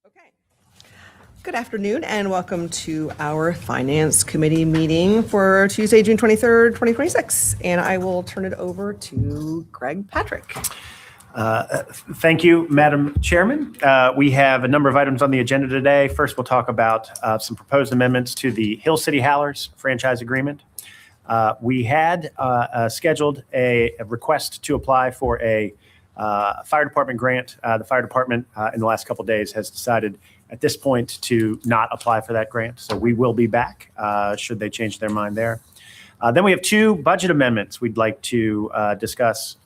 Okay. Good afternoon and welcome to our Finance Committee meeting for Tuesday, June 23rd, 2026. And I will turn it over to Greg Patrick. Thank you, Madam Chairman. We have a number of items on the agenda today. First, we'll talk about some proposed amendments to the Hill City Howlers franchise agreement. We had scheduled a request to apply for a fire department grant. The fire department in the last couple of days has decided at this point to not apply for that grant. So we will be back should they change their mind there. Then we have two budget amendments we'd like to discuss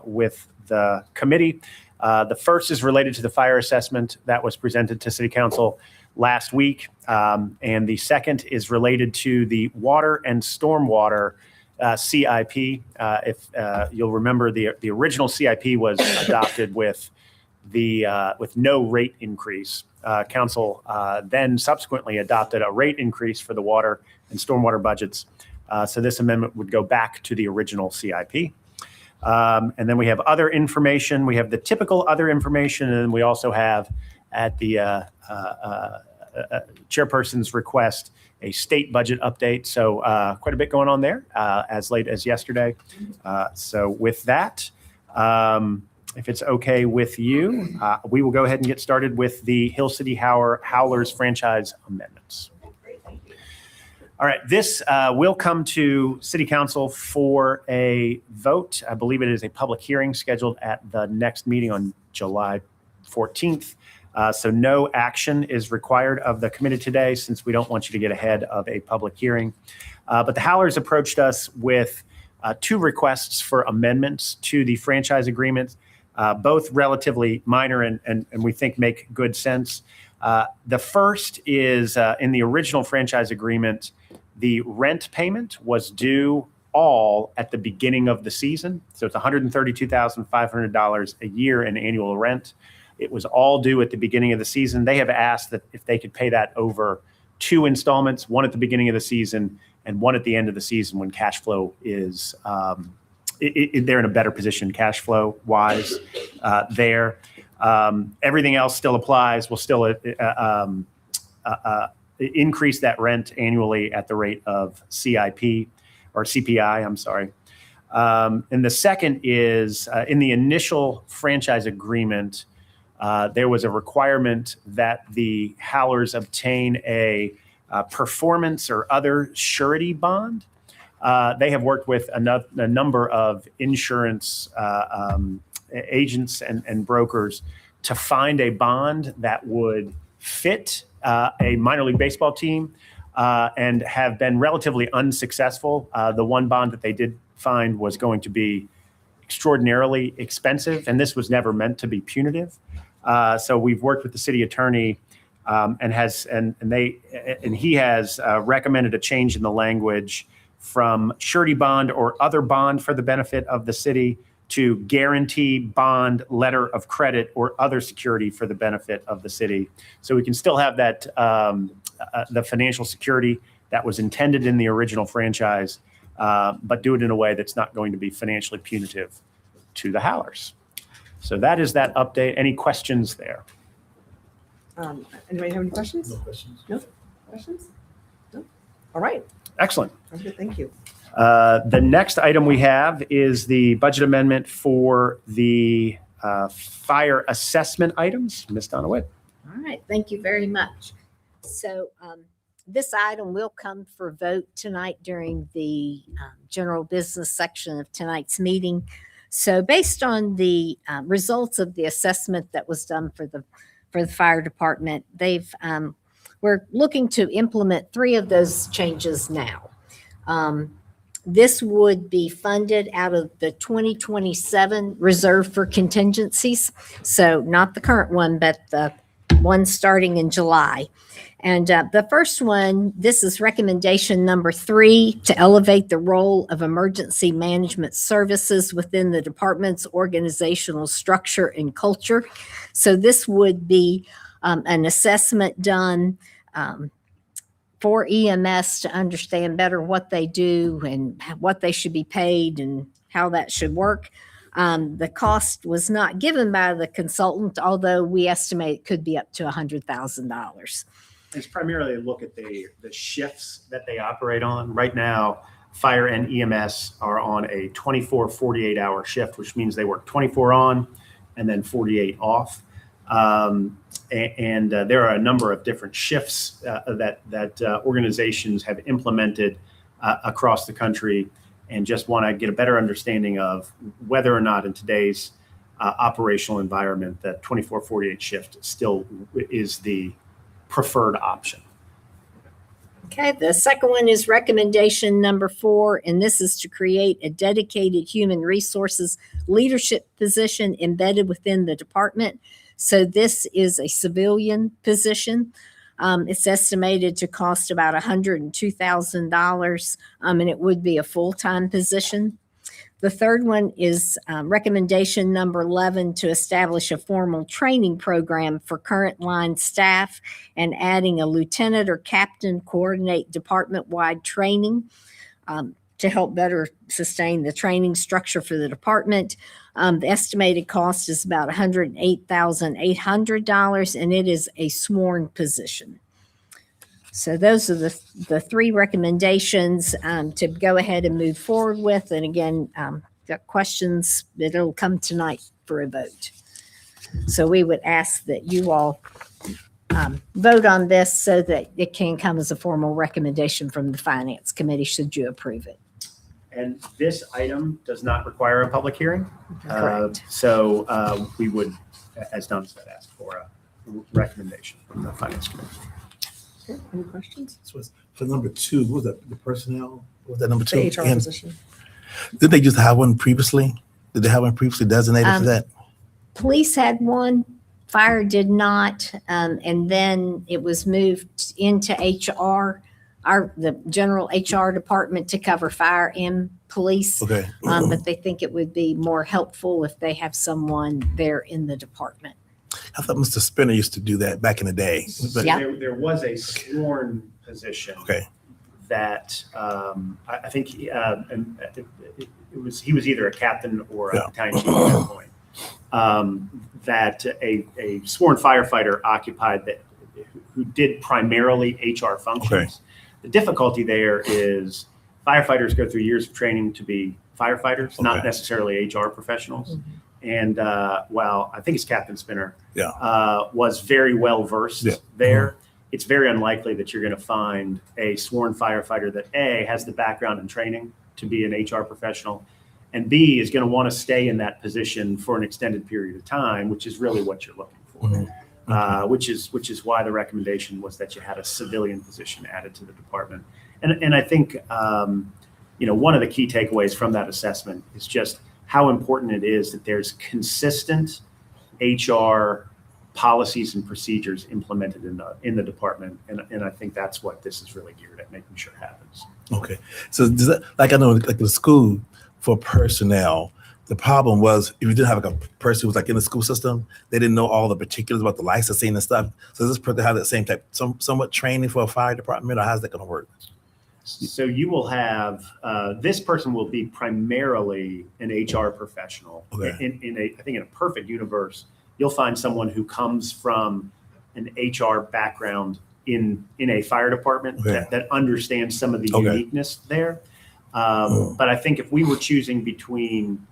with the committee. The first is related to the fire assessment that was presented to City Council last week. And the second is related to the water and stormwater CIP. If you'll remember, the original CIP was adopted with no rate increase. Council then subsequently adopted a rate increase for the water and stormwater budgets. So this amendment would go back to the original CIP. And then we have other information. We have the typical other information, and we also have at the chairperson's request a state budget update. So quite a bit going on there as late as yesterday. So with that, if it's okay with you, we will go ahead and get started with the Hill City Howlers franchise amendments. All right, this will come to City Council for a vote. I believe it is a public hearing scheduled at the next meeting on July 14th. So no action is required of the committee today since we don't want you to get ahead of a public hearing. But the Howlers approached us with two requests for amendments to the franchise agreement, both relatively minor and we think make good sense. The first is in the original franchise agreement, the rent payment was due all at the beginning of the season. So it's $132,500 a year in annual rent. It was all due at the beginning of the season. They have asked that if they could pay that over two installments, one at the beginning of the season and one at the end of the season when cash flow is, they're in a better position cash flow wise there. Everything else still applies. We'll still increase that rent annually at the rate of CIP or CPI, I'm sorry. And the second is in the initial franchise agreement, there was a requirement that the Howlers obtain a performance or other surety bond. They have worked with a number of insurance agents and brokers to find a bond that would fit a minor league baseball team and have been relatively unsuccessful. The one bond that they did find was going to be extraordinarily expensive, and this was never meant to be punitive. So we've worked with the city attorney and he has recommended a change in the language from surety bond or other bond for the benefit of the city to guarantee bond, letter of credit, or other security for the benefit of the city. So we can still have that the financial security that was intended in the original franchise, but do it in a way that's not going to be financially punitive to the Howlers. So that is that update. Any questions there? Anybody have any questions? No questions. No questions? No? All right. Excellent. Sounds good. Thank you. The next item we have is the budget amendment for the fire assessment items. Ms. Donowit. All right, thank you very much. So this item will come for vote tonight during the general business section of tonight's meeting. So based on the results of the assessment that was done for the fire department, we're looking to implement 3 of those changes now. This would be funded out of the 2027 reserve for contingencies. So not the current one, but the one starting in July. And the first one, this is recommendation number 3, to elevate the role of emergency management services within the department's organizational structure and culture. So this would be an assessment done for EMS to understand better what they do and what they should be paid and how that should work. The cost was not given by the consultant, although we estimate it could be up to $100,000. It's primarily a look at the shifts that they operate on. Right now, fire and EMS are on a 24, 48-hour shift, which means they work 24 on and then 48 off. There are a number of different shifts that organizations have implemented across the country, and just want to get a better understanding of whether or not in today's operational environment that 24-48 shift still is the preferred option. Okay, the second one is recommendation number 4, and this is to create a dedicated human resources leadership position embedded within the department. So this is a civilian position. It's estimated to cost about $102,000, and it would be a full-time position. The third one is recommendation number 11, to establish a formal training program for current line staff and adding a lieutenant or captain coordinate department-wide training to help better sustain the training structure for the department. The estimated cost is about $108,800, and it is a sworn position. So those are the 3 recommendations to go ahead and move forward with. And again, got questions, it'll come tonight for a vote. So we would ask that you all vote on this so that it can come as a formal recommendation from the Finance Committee should you approve it. And this item does not require a public hearing. Correct. So we would, as Don said, ask for a recommendation from the Finance Committee. Okay, any questions? So it's for number 2, what was that, the personnel? What was that number 2? The HR And position. did they just have one previously? Did they have one previously designated for that? Police had one, fire did not, and then it was moved into HR, the general HR department to cover fire and police. Okay. But they think it would be more helpful if they have someone there in the department. I thought Mr. Spinner used to do that back in the day. But, Yeah. There was a sworn position. Okay. That I think he was either a captain or a Yeah. battalion chief at that point. That a sworn firefighter occupied that, who did primarily HR functions. Okay. The difficulty there is firefighters go through years of training to be firefighters, not Okay. necessarily HR professionals. Mhm. And while I think it's Captain Spinner, Yeah. was very well versed Yeah. there, it's very unlikely that you're going to find a sworn firefighter that A, has the background and training to be an HR professional, and B, is going to want to stay in that position for an extended period of time, which is really what you're looking for. Mhm. Which is why the recommendation was that you had a civilian position added to the department. And I think, one of the key takeaways from that assessment is just how important it is that there's consistent HR policies and procedures implemented in the department. And I think that's what this is really geared at, making sure happens. Okay. So does that, like I know, like the school for personnel, the problem was if you didn't have like a person who was like in the school system, they didn't know all the particulars about the licensing and stuff. So does this person have that same type, somewhat training for a fire department, or how's that going to work? So you will have, this person will be primarily an HR professional. Okay. I think in a perfect universe, you'll find someone who comes from an HR background in a fire department Okay. that understands some of the Okay. uniqueness there. But I think if we were choosing between,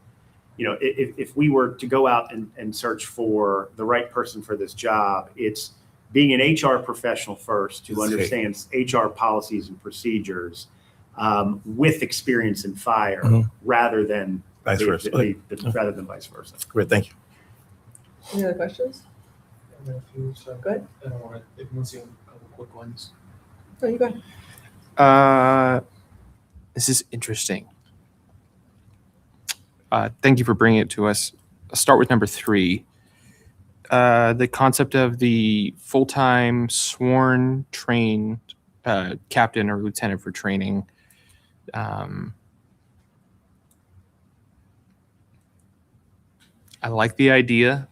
if we were to go out and search for the right person for this job, it's being an HR professional first who Okay. understands HR policies and procedures with experience in fire Mhm. rather than Vice versa. Okay. rather than vice versa. Great, thank you. Any other questions? I have a few, so Go ahead. I don't want to, if you want to see a couple quick ones. No, you go ahead. This is interesting. Thank you for bringing it to us. I'll start with number 3. The concept of the full-time sworn trained captain or lieutenant for training. I like the idea.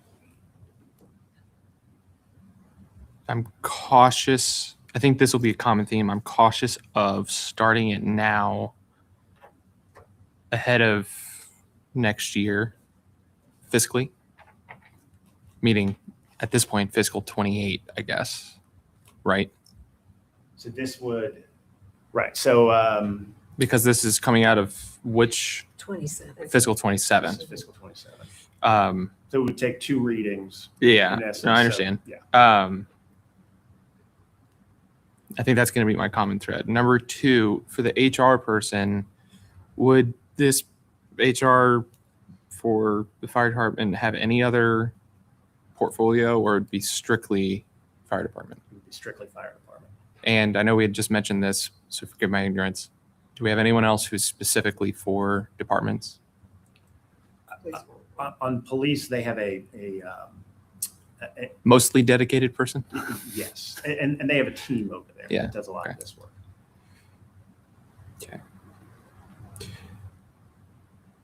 I'm cautious. I think this will be a common theme. I'm cautious of starting it now ahead of next year fiscally, meaning at this point, fiscal 28, I guess, right? So this would, right. So Because this is coming out of which 27. fiscal 27. this is fiscal 27. Um, So it would take 2 readings. yeah, in essence. no, I So, understand. yeah. I think that's going to be my common thread. Number 2, for the HR person, would this HR for the fire department have any other portfolio, or would it be strictly fire department? It would be strictly fire department. And I know we had just mentioned this, so forgive my ignorance. Do we have anyone else who's specifically for departments? On police, they have a Mostly dedicated person? yes, and they have a team over there Yeah, that does a lot okay. of this work. Okay.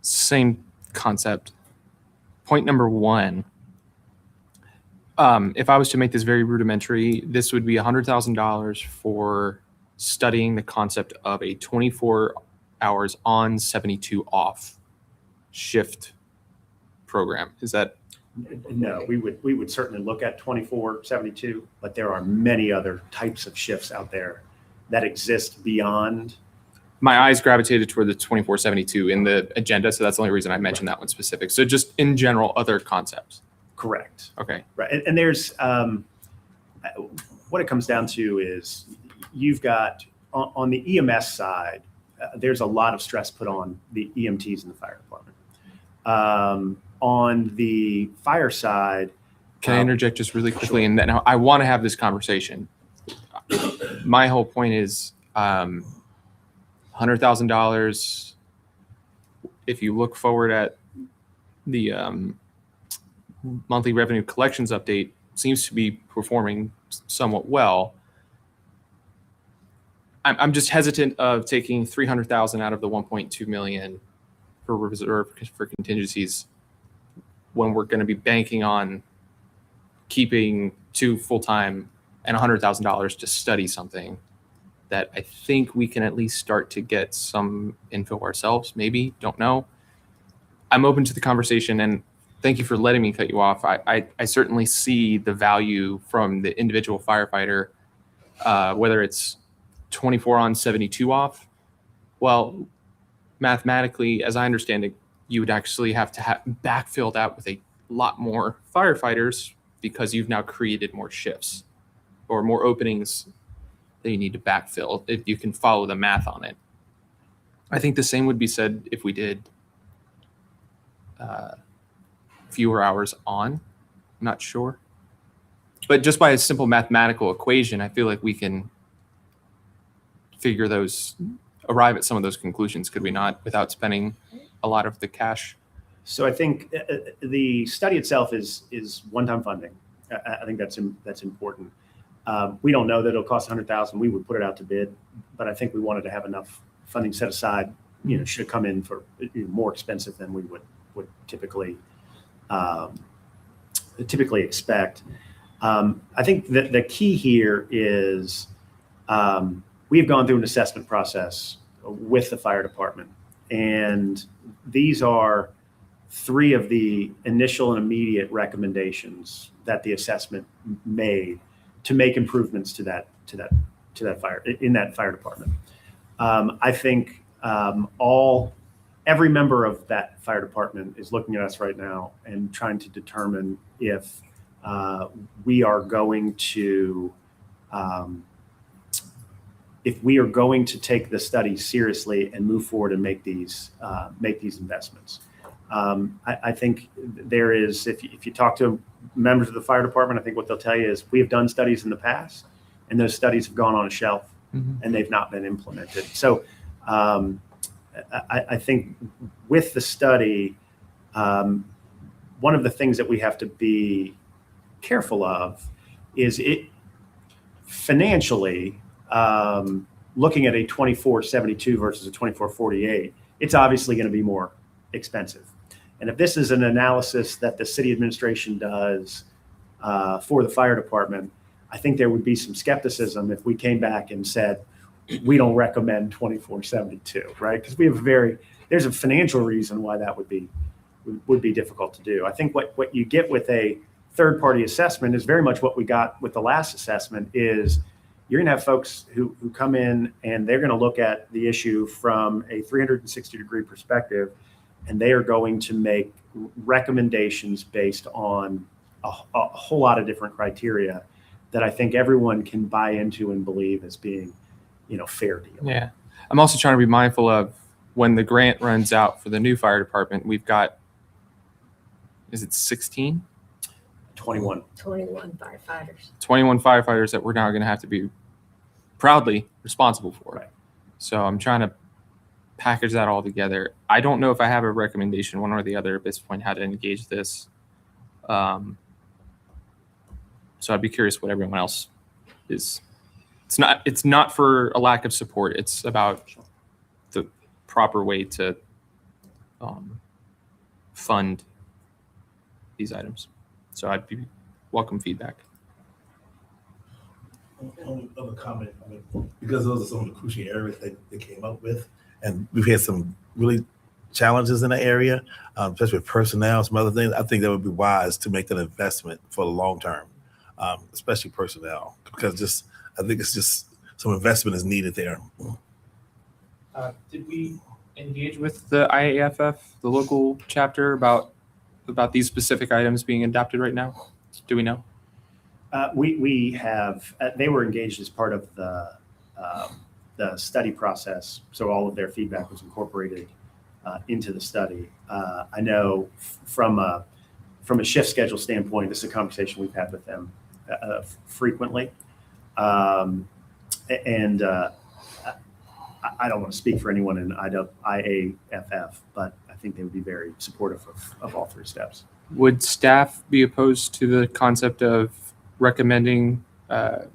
Same concept. Point number 1. If I was to make this very rudimentary, this would be $100,000 for studying the concept of a 24 hours on, 72 off shift program. Is that No, we would certainly look at 24/72, but there are many other types of shifts out there that exist beyond. my eyes gravitated toward the 24/72 in the agenda, so that's the only reason I mentioned that one specific. So just in general, other concepts. Correct. Okay. Right. And there's what it comes down to is you've got on the EMS side, there's a lot of stress put on the EMTs in the fire department. On the fire side, Can I interject just really quickly? And then I want to have this conversation. My whole point is $100,000. If you look forward at the monthly revenue collections update, seems to be performing somewhat well. I'm just hesitant of taking 300,000 out of the 1.2 million for reserve for contingencies when we're going to be banking on keeping 2 full-time and $100,000 to study something that I think we can at least start to get some info ourselves. Maybe, don't know. I'm open to the conversation, and thank you for letting me cut you off. I certainly see the value from the individual firefighter, whether it's 24 on, 72 off. Well, mathematically, as I understand it, you would actually have to backfill that with a lot more firefighters because you've now created more shifts or more openings that you need to backfill if you can follow the math on it. I think the same would be said if we did fewer hours on. I'm not sure. But just by a simple mathematical equation, I feel like we can arrive at some of those conclusions, could we not, without spending a lot of the cash? So I think the study itself is one-time funding. I think that's important. We don't know that it'll cost $100,000. We would put it out to bid, but I think we wanted to have enough funding set aside. Should it come in for more expensive than we would typically expect. I think that the key here is we've gone through an assessment process with the fire department, and these are 3 of the initial and immediate recommendations that the assessment made to make improvements to that fire department. I think every member of that fire department is looking at us right now and trying to determine if we are going to take the study seriously and move forward and make these investments. I think there is, if you talk to members of the fire department, I think what they'll tell you is we have done studies in the past, and those studies have gone on a shelf, and they've not been implemented. So I think with the study, one of the things that we have to be careful of is it financially, looking at a 2472 versus a 2448, it's obviously going to be more expensive. And if this is an analysis that the city administration does for the fire department, I think there would be some skepticism if we came back and said, we don't recommend 2472, right? Because there's a financial reason why that would be difficult to do. I think what you get with a third-party assessment is very much what we got with the last assessment is you're going to have folks who come in and they're going to look at the issue from a 360-degree perspective, and they are going to make recommendations based on a whole lot of different criteria that I think everyone can buy into and believe as being, fair deal. Yeah. I'm also trying to be mindful of when the grant runs out for the new fire department, we've got, is it 16? 21 firefighters. 21 firefighters that we're now going to have to be proudly responsible for. Right. So I'm trying to package that all together. I don't know if I have a recommendation one or the other at this point how to engage this. So I'd be curious what everyone else is. It's not for a lack of support. It's about the proper way to fund these items. So I'd be welcome feedback. Only other comment, because those are some of the crucial areas they came up with, and we've had some really challenges in the area, especially with personnel, some other things. I think that would be wise to make that investment for the long term, especially personnel, because I think it's just some investment is needed there. Did we engage with the IAFF, the local chapter, about these specific items being adopted right now? Do we know? We have. They were engaged as part of the study process, so all of their feedback was incorporated into the study. I know from a from a shift schedule standpoint, this is a conversation we've had with them frequently. And I don't want to speak for anyone in IAFF, but I think they would be very supportive of all three steps. Would staff be opposed to the concept of recommending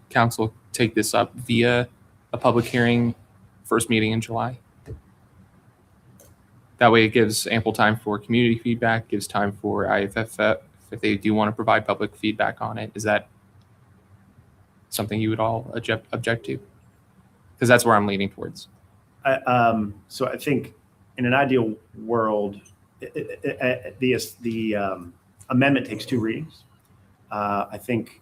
council take this up via a public hearing, first meeting in July? That way it gives ample time for community feedback, gives time for IAFF if they do want to provide public feedback on it. Is that something you would all object to? Because that's where I'm leaning towards. So I think in an ideal world, the amendment takes two readings. I think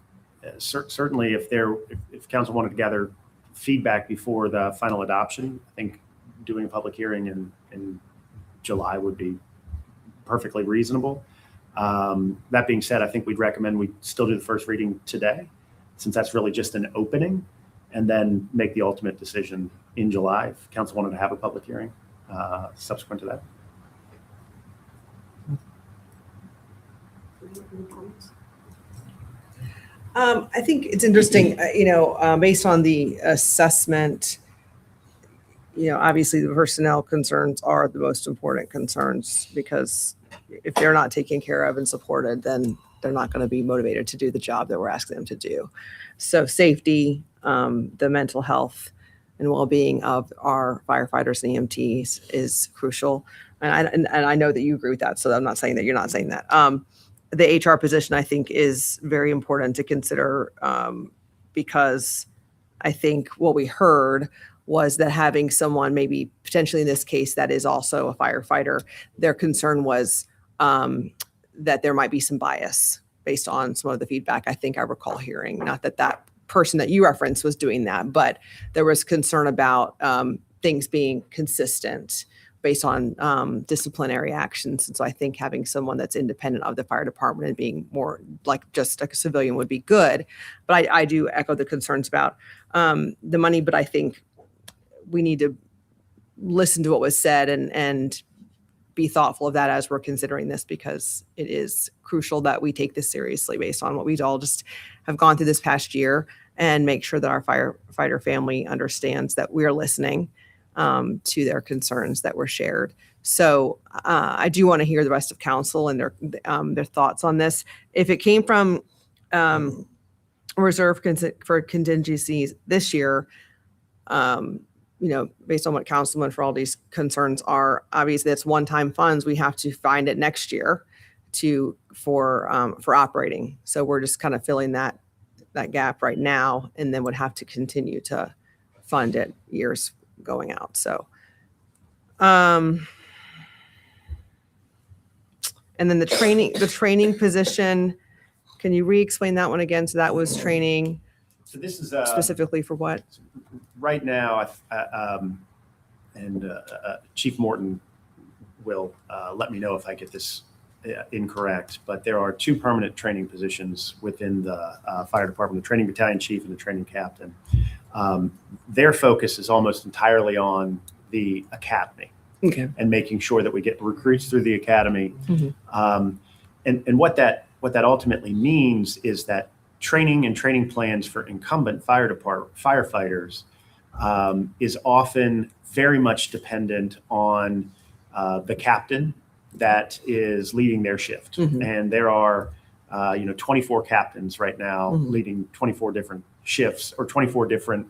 certainly if council wanted to gather feedback before the final adoption, I think doing a public hearing in July would be perfectly reasonable. That being said, I think we'd recommend we still do the first reading today, since that's really just an opening, and then make the ultimate decision in July if council wanted to have a public hearing subsequent to that. I think it's interesting, based on the assessment, obviously the personnel concerns are the most important concerns, because if they're not taken care of and supported, then they're not going to be motivated to do the job that we're asking them to do. So safety, the mental health and well-being of our firefighters and EMTs is crucial. And I know that you agree with that, so I'm not saying that you're not saying that. The HR position, I think, is very important to consider, because I think what we heard was that having someone, maybe potentially in this case, that is also a firefighter, their concern was that there might be some bias based on some of the feedback I think I recall hearing. Not that that person that you referenced was doing that, but there was concern about things being consistent based on disciplinary actions. And so I think having someone that's independent of the fire department and being more like just like a civilian would be good. But I do echo the concerns about the money, but I think we need to listen to what was said and be thoughtful of that as we're considering this, because it is crucial that we take this seriously based on what we all just have gone through this past year, and make sure that our firefighter family understands that we are listening to their concerns that were shared. So I do want to hear the rest of council and their thoughts on this. If it came from reserve for contingencies this year, based on what Councilman Feraldi's concerns are, obviously that's one-time funds. We have to find it next year for operating. So we're just kind of filling that gap right now, and then would have to continue to fund it years going out. So, and then the training position, can you re-explain that one again? So that was training. So this is specifically for what? Right now, Chief Morton will let me know if I get this incorrect, but there are two permanent training positions within the fire department: the training battalion chief and the training captain. Their focus is almost entirely on the academy, Okay. and making sure that we get recruits through the academy. Mhm. And what that ultimately means is that training and training plans for incumbent firefighters is often very much dependent on the captain that is leading their shift. Mhm. And there are 24 captains right now Mhm. leading 24 different shifts, or 24 different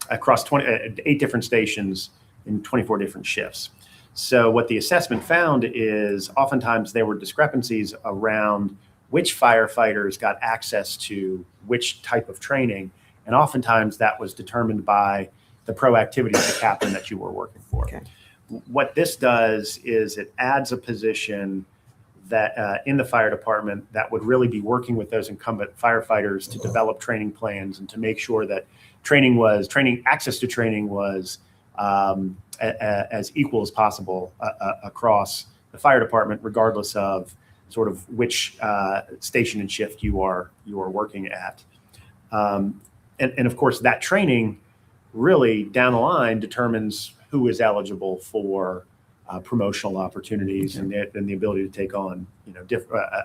across 8 different stations in 24 different shifts. So what the assessment found is oftentimes there were discrepancies around which firefighters got access to which type of training. And oftentimes that was determined by the proactivity of the captain that you were working for. Okay. What this does is it adds a position that in the fire department that would really be working with those incumbent firefighters to develop training plans and to make sure that access to training was as equal as possible across the fire department, regardless of sort of which station and shift you are working at. And of course, that training really down the line determines who is eligible for promotional opportunities and the ability to take on,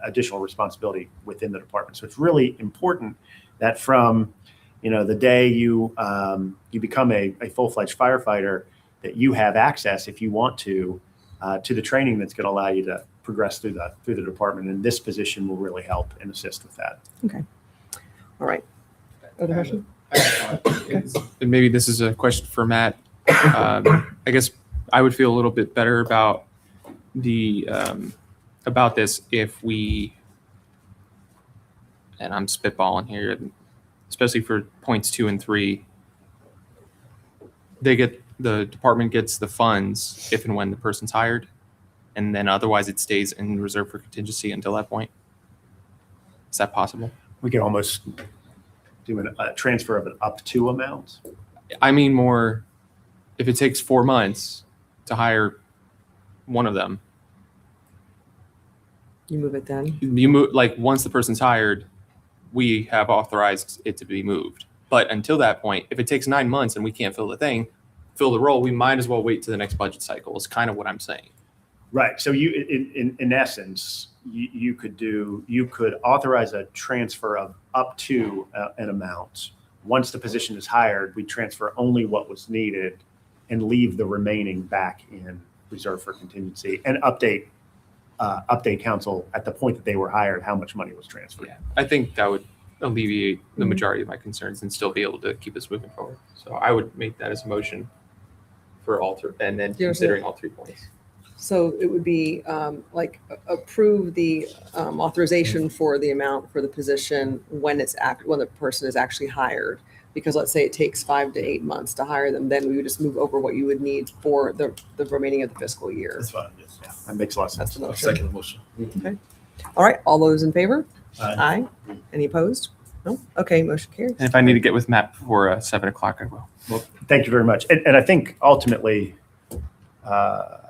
additional responsibility within the department. So it's really important that from, the day you become a full-fledged firefighter, that you have access, if you want to the training that's going to allow you to progress through the department. And this position will really help and assist with that. Okay. All right. Other question? And maybe this is a question for Matt. I guess I would feel a little bit better about about this if we, and I'm spitballing here, especially for points 2 and 3, the department gets the funds if and when the person's hired, and then otherwise it stays in reserve for contingency until that point. Is that possible? We can almost do a transfer of an up to amount. I mean, more if it takes 4 months to hire one of them, You move it then? you move, like, once the person's hired, we have authorized it to be moved. But until that point, if it takes 9 months and we can't fill the role, we might as well wait to the next budget cycle is kind of what I'm saying. Right. So you, in essence, you could authorize a transfer of up to an amount. Once the position is hired, we transfer only what was needed and leave the remaining back in reserve for contingency and update council at the point that they were hired how much money was transferred. Yeah, I think that would alleviate the majority of my concerns and still be able to keep us moving forward. So I would make that as a motion for and then considering all 3 points. So it would be approve the authorization for the amount for the position when the person is actually hired. Because let's say it takes 5 to 8 months to hire them, then we would just move over what you would need for the remaining of the fiscal year. That's fine. Yes. Yeah, that makes a lot of sense. That's the I'll motion. second the motion. Okay. All right. All those in favor? Aye. Aye. Any opposed? No? Okay. Motion carries. And if I need to get with Matt before 7 o'clock, I will. Well, thank you very much. And I think ultimately, I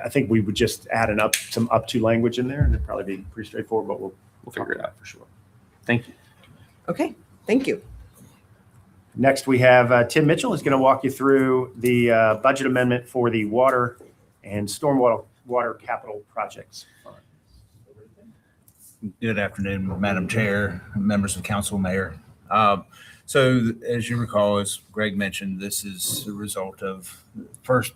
think we would just add some up to language in there, and it'd probably be pretty straightforward, but we'll figure it out for sure. Thank you. Okay. Thank you. Next, we have Tim Mitchell is going to walk you through the budget amendment for the water and stormwater capital projects fund. Good afternoon, Madam Chair, members of council, mayor. So as you recall, as Greg mentioned, this is a result of first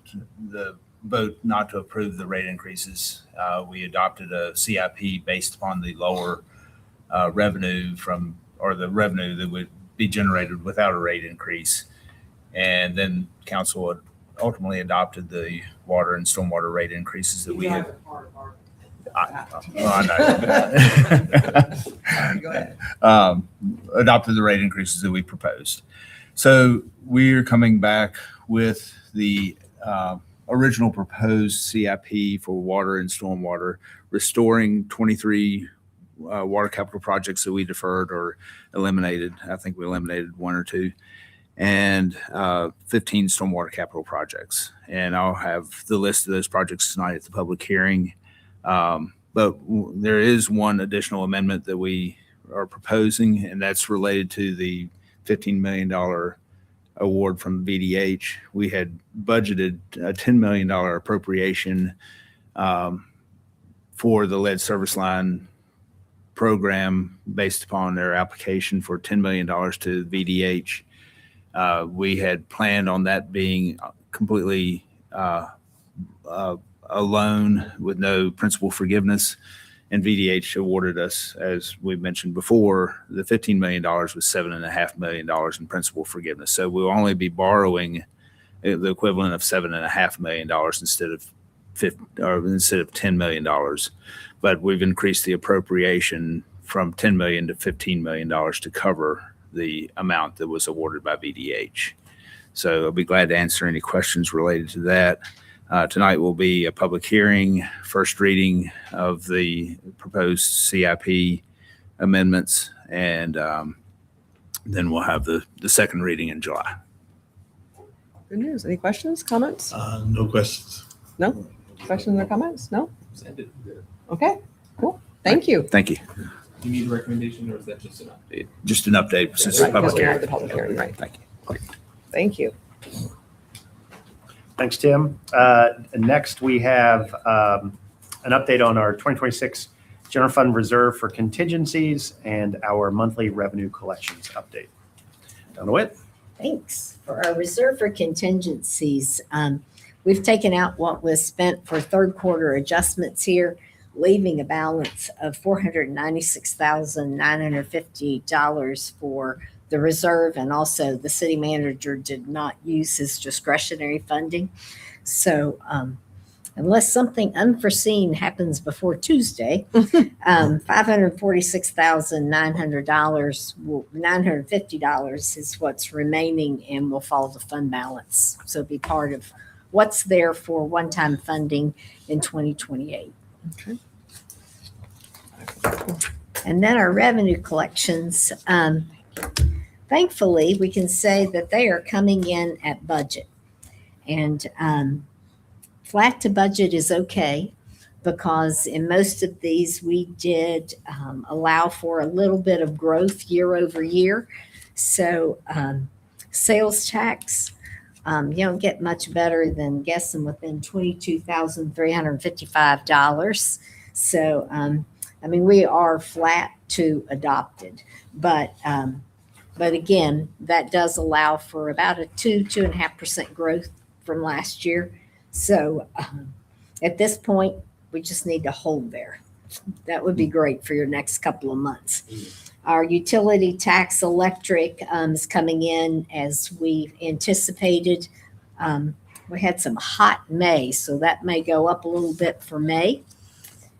the vote not to approve the rate increases. We adopted a CIP based upon the lower revenue the revenue that would be generated without a rate increase. And then council ultimately adopted the water and stormwater rate increases that we had. I know. Go ahead. Adopted the rate increases that we proposed. So we're coming back with the original proposed CIP for water and stormwater, restoring 23 water capital projects that we deferred or eliminated. I think we eliminated 1 or 2, and 15 stormwater capital projects. And I'll have the list of those projects tonight at the public hearing. But there is one additional amendment that we are proposing, and that's related to the $15 million award from VDH. We had budgeted a $10 million appropriation for the lead service line program based upon their application for $10 million to VDH. We had planned on that being completely a loan with no principal forgiveness, and VDH awarded us, as we mentioned before, the $15 million with $7.5 million in principal forgiveness. So we'll only be borrowing the equivalent of $7.5 million instead of $10 million. But we've increased the appropriation from $10 million to $15 million to cover the amount that was awarded by VDH. So I'll be glad to answer any questions related to that. Tonight will be a public hearing, first reading of the proposed CIP amendments, and then we'll have the second reading in July. Good news. Any questions, comments? No questions. No? Questions or comments? No? Okay, cool. Thank you. Thank you. Do you need a recommendation, or is that just an update? Just an update since it's Right, a public because we're at hearing. the public hearing, right. Thank you. Thank you. Thanks, Tim. Next, we have an update on our 2026 general fund reserve for contingencies and our monthly revenue collections update. Donna Witt? Thanks. For our reserve for contingencies, we've taken out what was spent for third quarter adjustments here, leaving a balance of $496,950 for the reserve, and also the city manager did not use his discretionary funding. So unless something unforeseen happens before Tuesday, $546,950 is what's remaining and will follow the fund balance. So be part of what's there for one-time funding in 2028. Okay. And then our revenue collections, thankfully, we can say that they are coming in at budget. And flat to budget is okay, because in most of these, we did allow for a little bit of growth year over year. So sales tax, you don't get much better than guessing within $22,355. So, I mean, we are flat to adopted, but again, that does allow for about a 2.5% growth from last year. So at this point, we just need to hold there. That would be great for your next couple of months. Our utility tax electric is coming in as we anticipated. We had some hot May, so that may go up a little bit for May.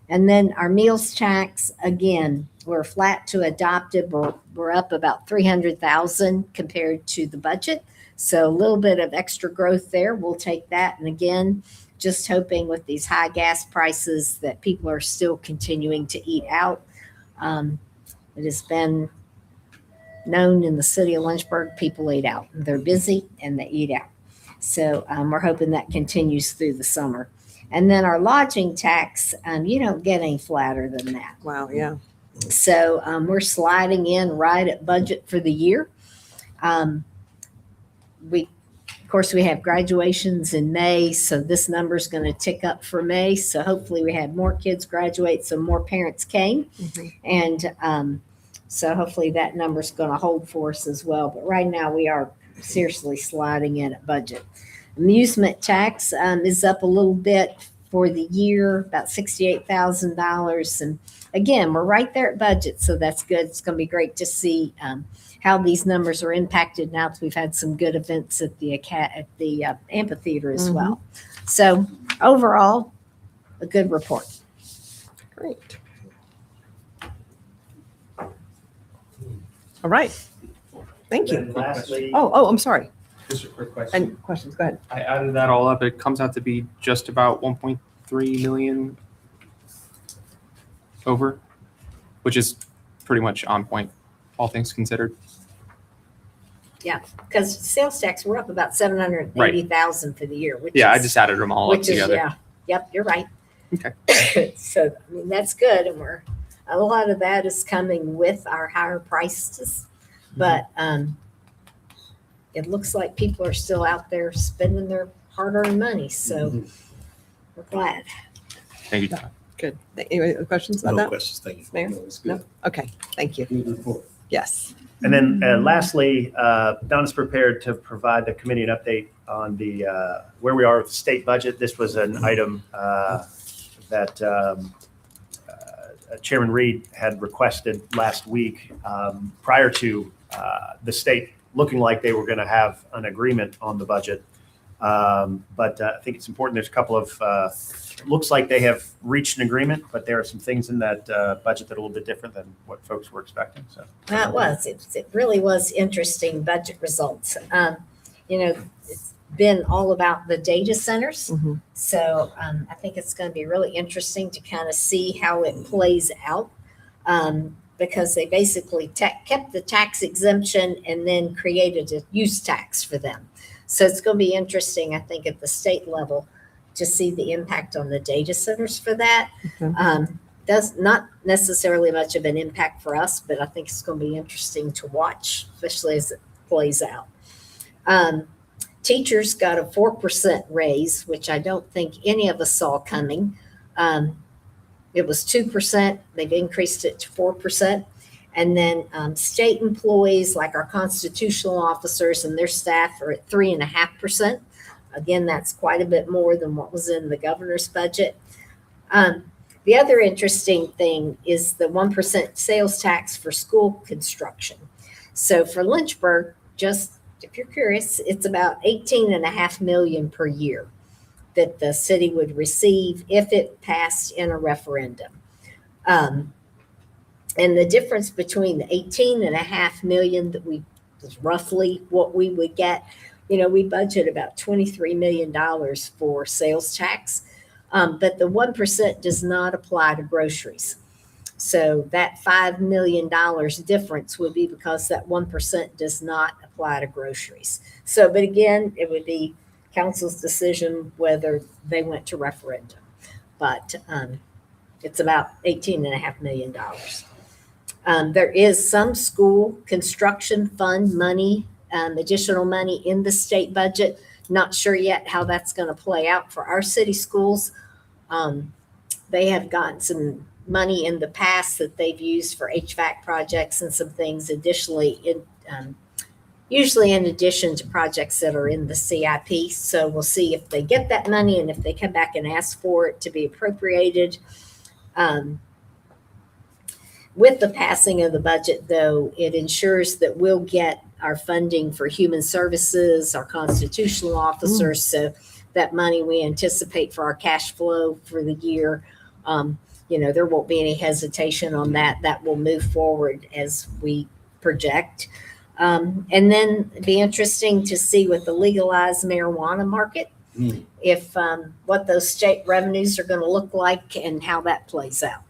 And then our meals tax, again, we're flat to adopted. We're up about 300,000 compared to the budget. So a little bit of extra growth there. We'll take that. And again, just hoping with these high gas prices that people are still continuing to eat out. It has been known in the city of Lynchburg, people eat out. They're busy and they eat out. So we're hoping that continues through the summer. And then our lodging tax, you don't get any flatter than that. Wow, yeah. So we're sliding in right at budget for the year. Of course, we have graduations in May, so this number is going to tick up for May. So hopefully we had more kids graduate, so more parents came. And so hopefully that number is going to hold for us as well. But right now we are seriously sliding in at budget. Amusement tax is up a little bit for the year, about $68,000. And again, we're right there at budget, so that's good. It's going to be great to see how these numbers are impacted now that we've had some good events at the amphitheater as well. So overall, a good report. Great. All right. Thank you. And lastly, Oh, I'm sorry. Just a quick question. And questions, go ahead. I added that all up. It comes out to be just about 1.3 million over, which is pretty much on point, all things considered. Because sales tax, we're up about 780,000 for the year. Which Yeah, I is, just added them all up which is, together. yeah. Yep, you're right. Okay. So, I mean, that's good. And a lot of that is coming with our higher prices. But it looks like people are still out there spending their hard-earned money. So we're glad. Thank you, Donna. Good. Any other questions about No that? questions. Thank you. Mayor? It's No? good. Okay, thank you. Good report. Yes. and then lastly, Donna's prepared to provide the committee an update on the where we are with the state budget. This was an item that Chairman Reed had requested last week prior to the state looking like they were going to have an agreement on the budget. But I think it's important. There's a couple of, looks like they have reached an agreement, but there are some things in that budget that are a little bit different than what folks were expecting. So That was. It really was interesting budget results. It's been all about the data centers. So I think it's going to be really interesting to kind of see how it plays out. Because they basically kept the tax exemption and then created a use tax for them. So it's going to be interesting, I think, at the state level to see the impact on the data centers for that. Does not necessarily much of an impact for us, but I think it's going to be interesting to watch, especially as it plays out. Teachers got a 4% raise, which I don't think any of us saw coming. It was 2%. They've increased it to 4%. And then state employees, like our constitutional officers and their staff, are at 3.5%. Again, that's quite a bit more than what was in the governor's budget. The other interesting thing is the 1% sales tax for school construction. So for Lynchburg, just if you're curious, it's about $18.5 million per year that the city would receive if it passed in a referendum. And the difference between the 18.5 million that is roughly what we would get, we budget about $23 million for sales tax, but the 1% does not apply to groceries. So that $5 million difference would be because that 1% does not apply to groceries. So, but again, it would be council's decision whether they went to referendum. But it's about $18.5 million. There is some school construction fund money, additional money in the state budget. Not sure yet how that's going to play out for our city schools. They have gotten some money in the past that they've used for HVAC projects and some things additionally, usually in addition to projects that are in the CIP. So we'll see if they get that money and if they come back and ask for it to be appropriated. With the passing of the budget, though, it ensures that we'll get our funding for human services, our constitutional officers. So that money we anticipate for our cash flow for the year, there won't be any hesitation on that. That will move forward as we project. And then it'd be interesting to see with the legalized marijuana market, if what those state revenues are going to look like and how that plays out.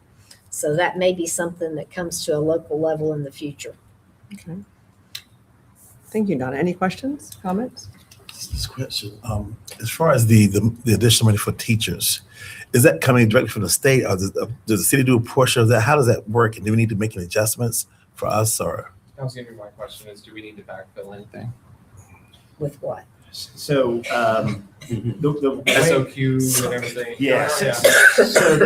So that may be something that comes to a local level in the future. Okay. Thank you, Donna. Any questions, comments? This question, as far as the additional money for teachers, is that coming directly from the state, or does the city do a portion of that? How does that work? And do we need to make any adjustments for us, or? That was going to be my question: is do we need to backfill anything? With what? So the SOQ and everything. Yes. Yeah. So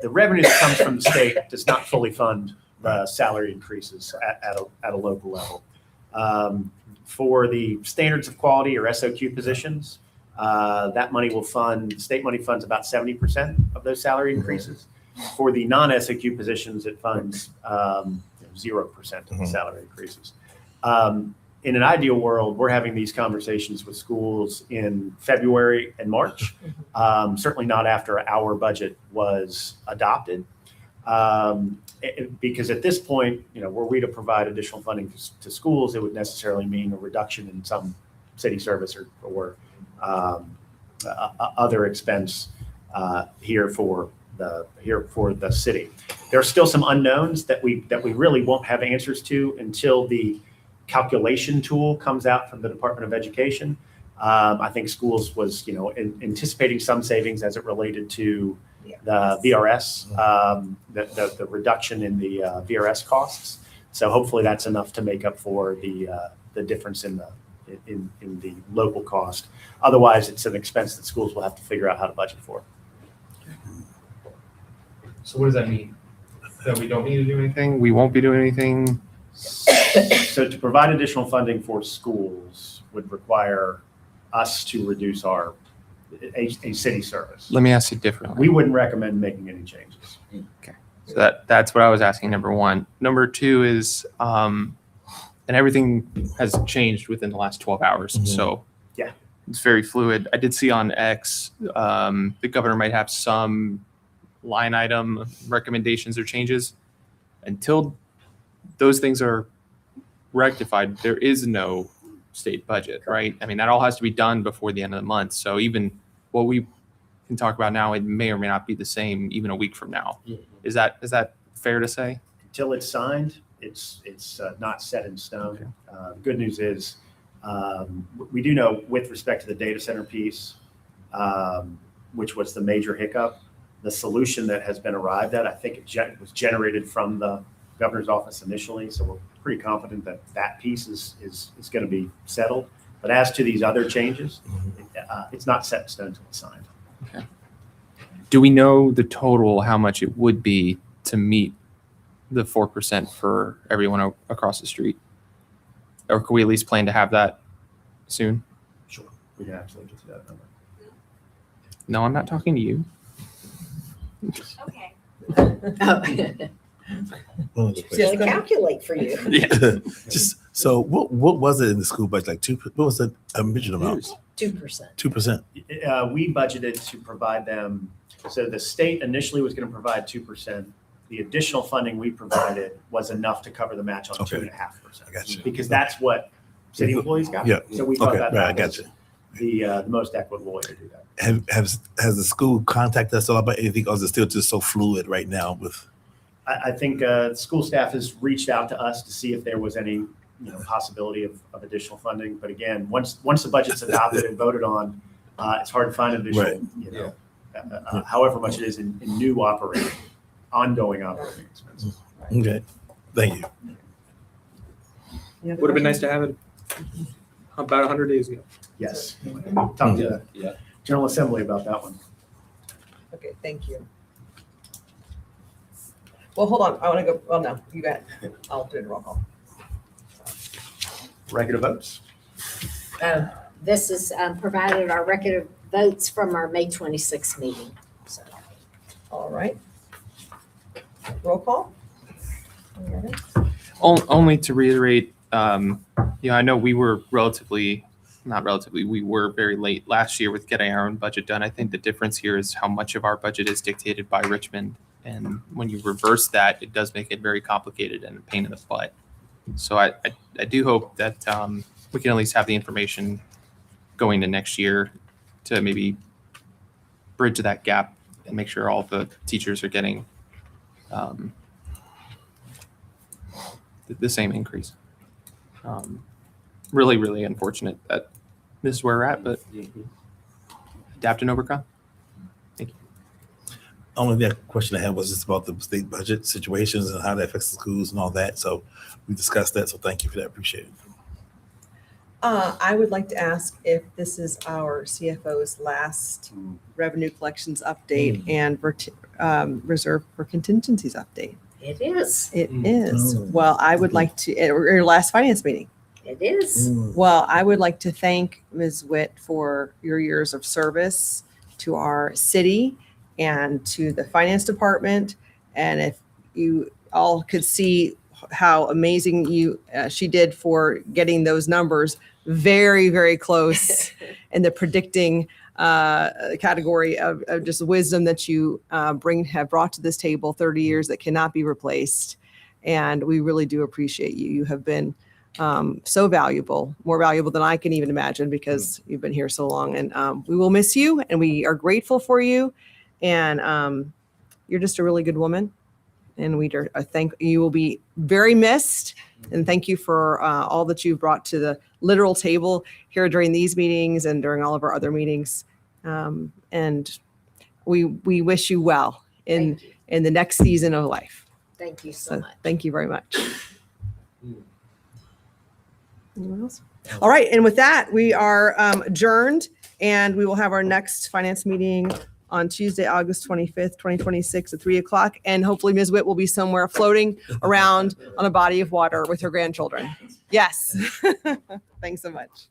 the revenue that comes from the state does not fully fund salary increases at a local level. For the standards of quality or SOQ positions, that money will fund, state money funds about 70% of those salary increases. For the non-SOQ positions, it funds 0% of the salary increases. In an ideal world, we're having these conversations with schools in February and March, certainly not after our budget was adopted. Because at this point, were we to provide additional funding to schools, it would necessarily mean a reduction in some city service or other expense here for the city. There are still some unknowns that we really won't have answers to until the calculation tool comes out from the Department of Education. I think schools was anticipating some savings as it related to the VRS, the reduction in the VRS costs. So hopefully that's enough to make up for the difference in the local cost. Otherwise, it's an expense that schools will have to figure out how to budget for. So what does that mean? That we don't need to do anything? We won't be doing anything? So to provide additional funding for schools would require us to reduce a city service. Let me ask you differently. We wouldn't recommend making any changes. Okay. So that's what I was asking, number one. Number two is, and everything has changed within the last 12 hours. Mhm. So Yeah. it's very fluid. I did see on X, the governor might have some line item recommendations or changes. Until those things are rectified, there is no state budget, right? I mean, that all has to be done before the end of the month. So even what we can talk about now, it may or may not be the same even a week from now. Is that fair to say? Until it's signed, it's not set in stone. Good news is we do know with respect to the data center piece, which was the major hiccup, the solution that has been arrived at, I think it was generated from the governor's office initially. So we're pretty confident that piece is going to be settled. But as to these other changes, it's not set in stone until it's signed. Do we know the total, how much it would be to meet the 4% for everyone across the street? Or could we at least plan to have that soon? Sure. We can absolutely get to that number. No, I'm not talking to you. Okay. Well, Just calculate for you. Yeah. just so what was it in the school budget? Like what was the original amount? 2%. 2%. We budgeted to provide them, so the state initially was going to provide 2%. The additional funding we provided was enough to cover the match on Okay. 2.5%. I got you. Because that's what city employees got. Yeah. So we thought Okay, that right, I that got was you. the most equitable way to do that. Has the school contacted us all about anything, or is it still just so fluid right now with? I think school staff has reached out to us to see if there was any possibility of additional funding. But again, once the budget's adopted and voted on, it's hard to find additional, Right. however much it is in new ongoing operating expenses. Okay, thank you. Any other Would have been nice questions? to have it about 100 days ago. Yes. Talk to the General Assembly about that one. Okay, thank you. Well, hold on. I want to go. Well, no, you got it. I'll do it roll call. Record of votes. This is provided our record of votes from our May 26th meeting. So, All right. Roll call. Only to reiterate, I know we were we were very late last year with getting our own budget done. I think the difference here is how much of our budget is dictated by Richmond. And when you reverse that, it does make it very complicated and a pain in the butt. So I do hope that we can at least have the information going to next year to maybe bridge that gap and make sure all the teachers are getting the same increase. Really, really unfortunate that this is where we're at, but adapt and overcome. Only that question I had was just about the state budget situations and how that affects the schools and all that. So we discussed that. So thank you for that. Appreciate it. I would like to ask if this is our CFO's last revenue collections update and reserve for contingencies update. it is. It is. Oh. Well, I would like to, or your last finance meeting. It is. Well, I would like to thank Ms. Witt for your years of service to our city and to the finance department. And if you all could see how amazing she did for getting those numbers very, very close in the predicting category of just wisdom that you have brought to this table 30 years that cannot be replaced. And we really do appreciate you. You have been so valuable, more valuable than I can even imagine because you've been here so long. And we will miss you and we are grateful for you. And you're just a really good woman. And we think you will be very missed. And thank you for all that you've brought to the literal table here during these meetings and during all of our other meetings. And we wish you well in the next season of life. Thank you so So much. thank you very much. Anyone else? All right. And with that, we are adjourned and we will have our next finance meeting on Tuesday, August 25th, 2026 at 3:00. And hopefully Ms. Witt will be somewhere floating around on a body of water with her grandchildren. Yes. Thanks so much.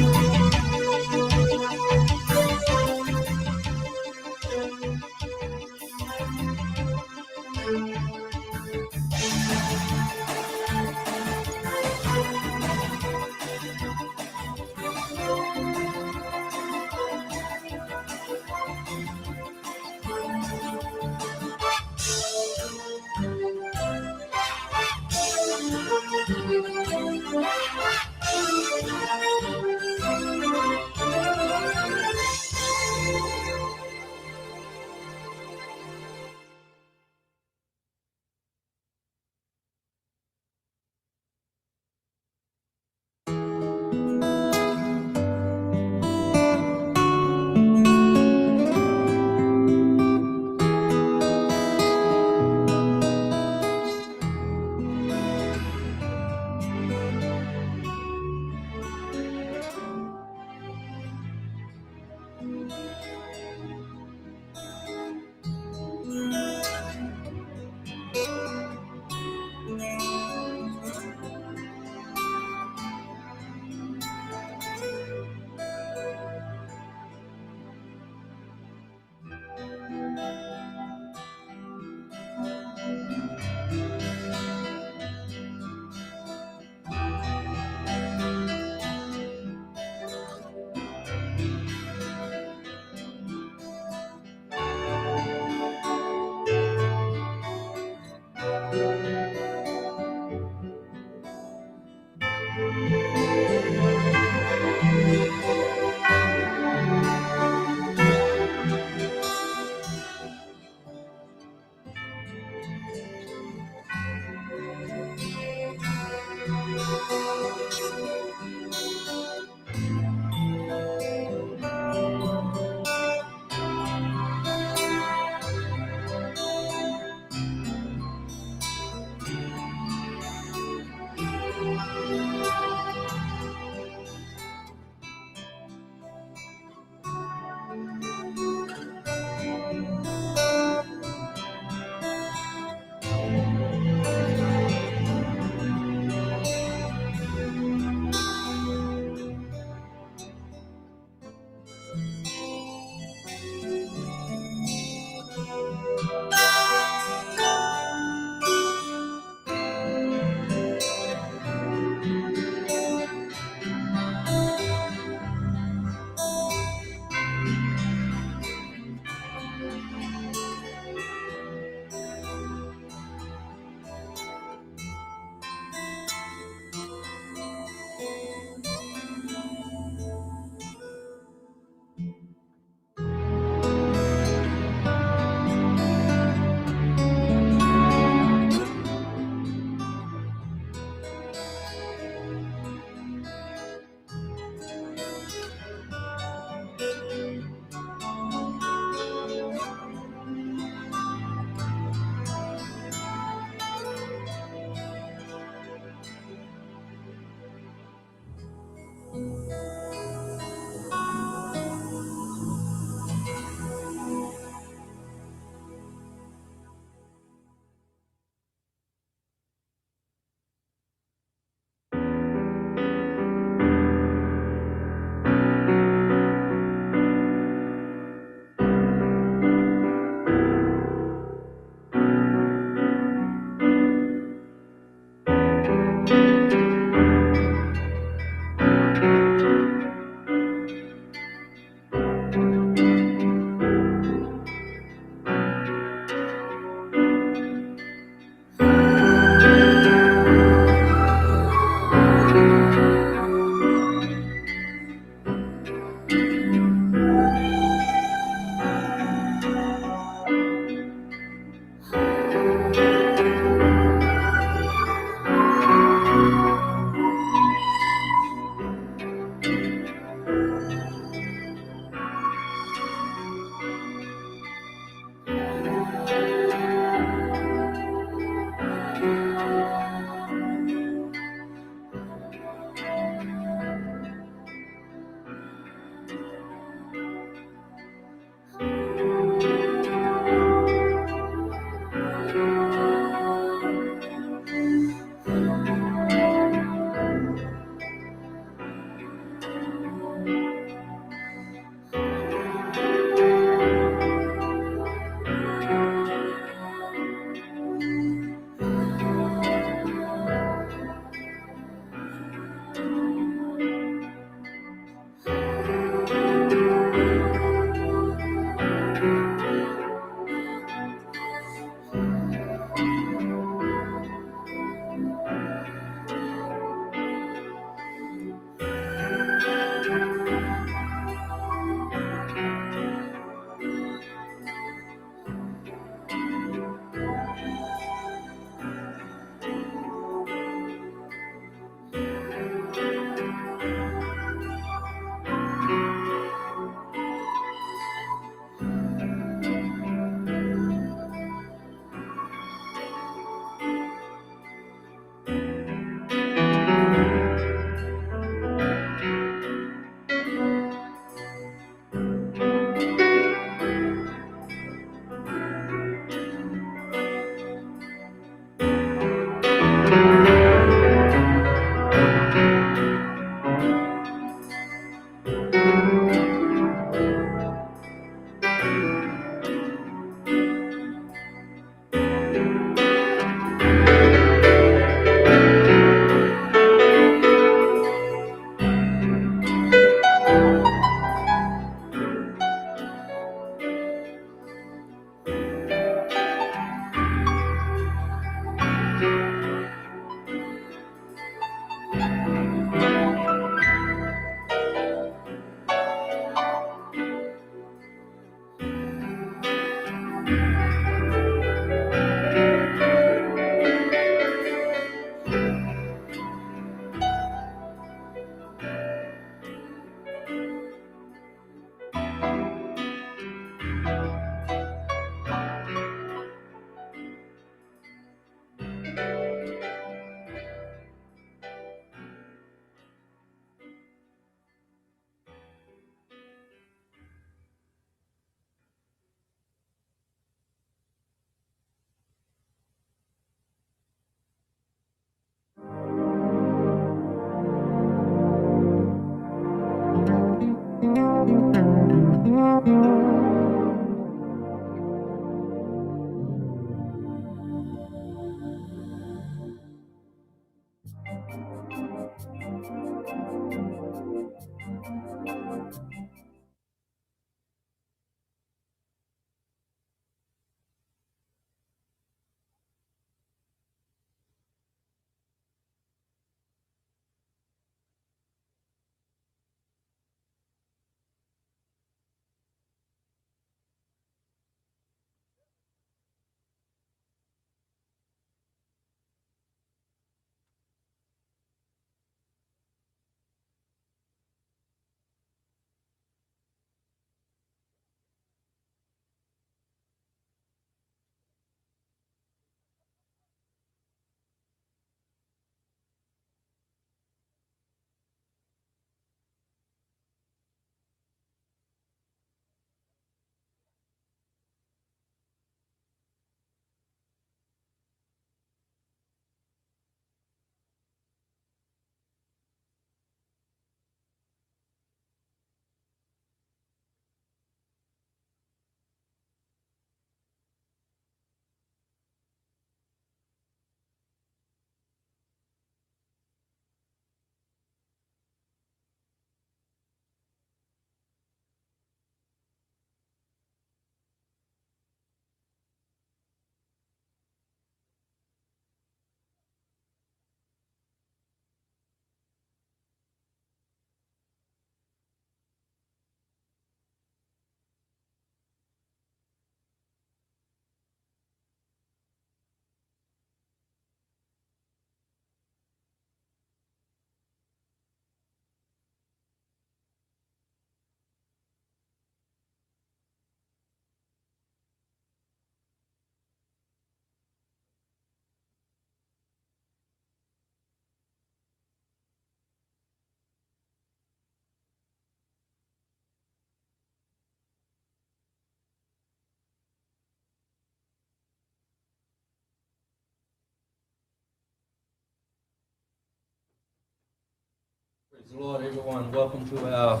Praise the Lord, everyone. Welcome to our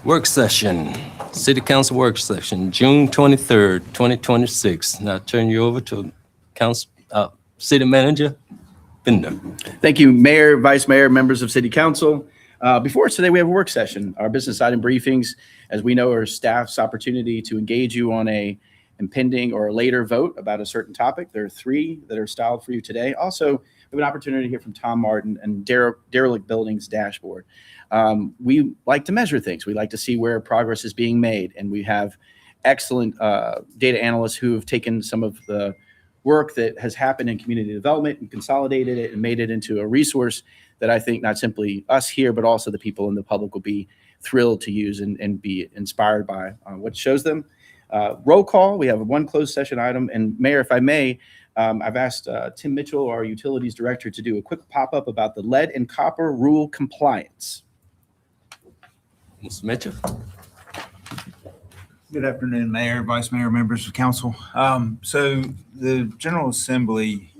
work session, City Council work session, June 23rd, 2026. Now I turn you over to City Manager Bender. Thank you, Mayor, Vice Mayor, members of City Council. Before us today, we have a work session. Our business item briefings, as we know, are staff's opportunity to engage you on a impending or a later vote about a certain topic. There are 3 that are styled for you today. Also, we have an opportunity to hear from Tom Martin and Derelict Buildings Dashboard. We like to measure things. We like to see where progress is being made. And we have excellent data analysts who have taken some of the work that has happened in community development and consolidated it and made it into a resource that I think not simply us here, but also the people in the public will be thrilled to use and be inspired by what shows them. Roll call, we have 1 closed session item. And Mayor, if I may, I've asked Tim Mitchell, our Utilities Director, to do a quick pop-up about the lead and copper rule compliance. Mr. Mitchell. Good afternoon, Mayor, Vice Mayor, members of council. So the General Assembly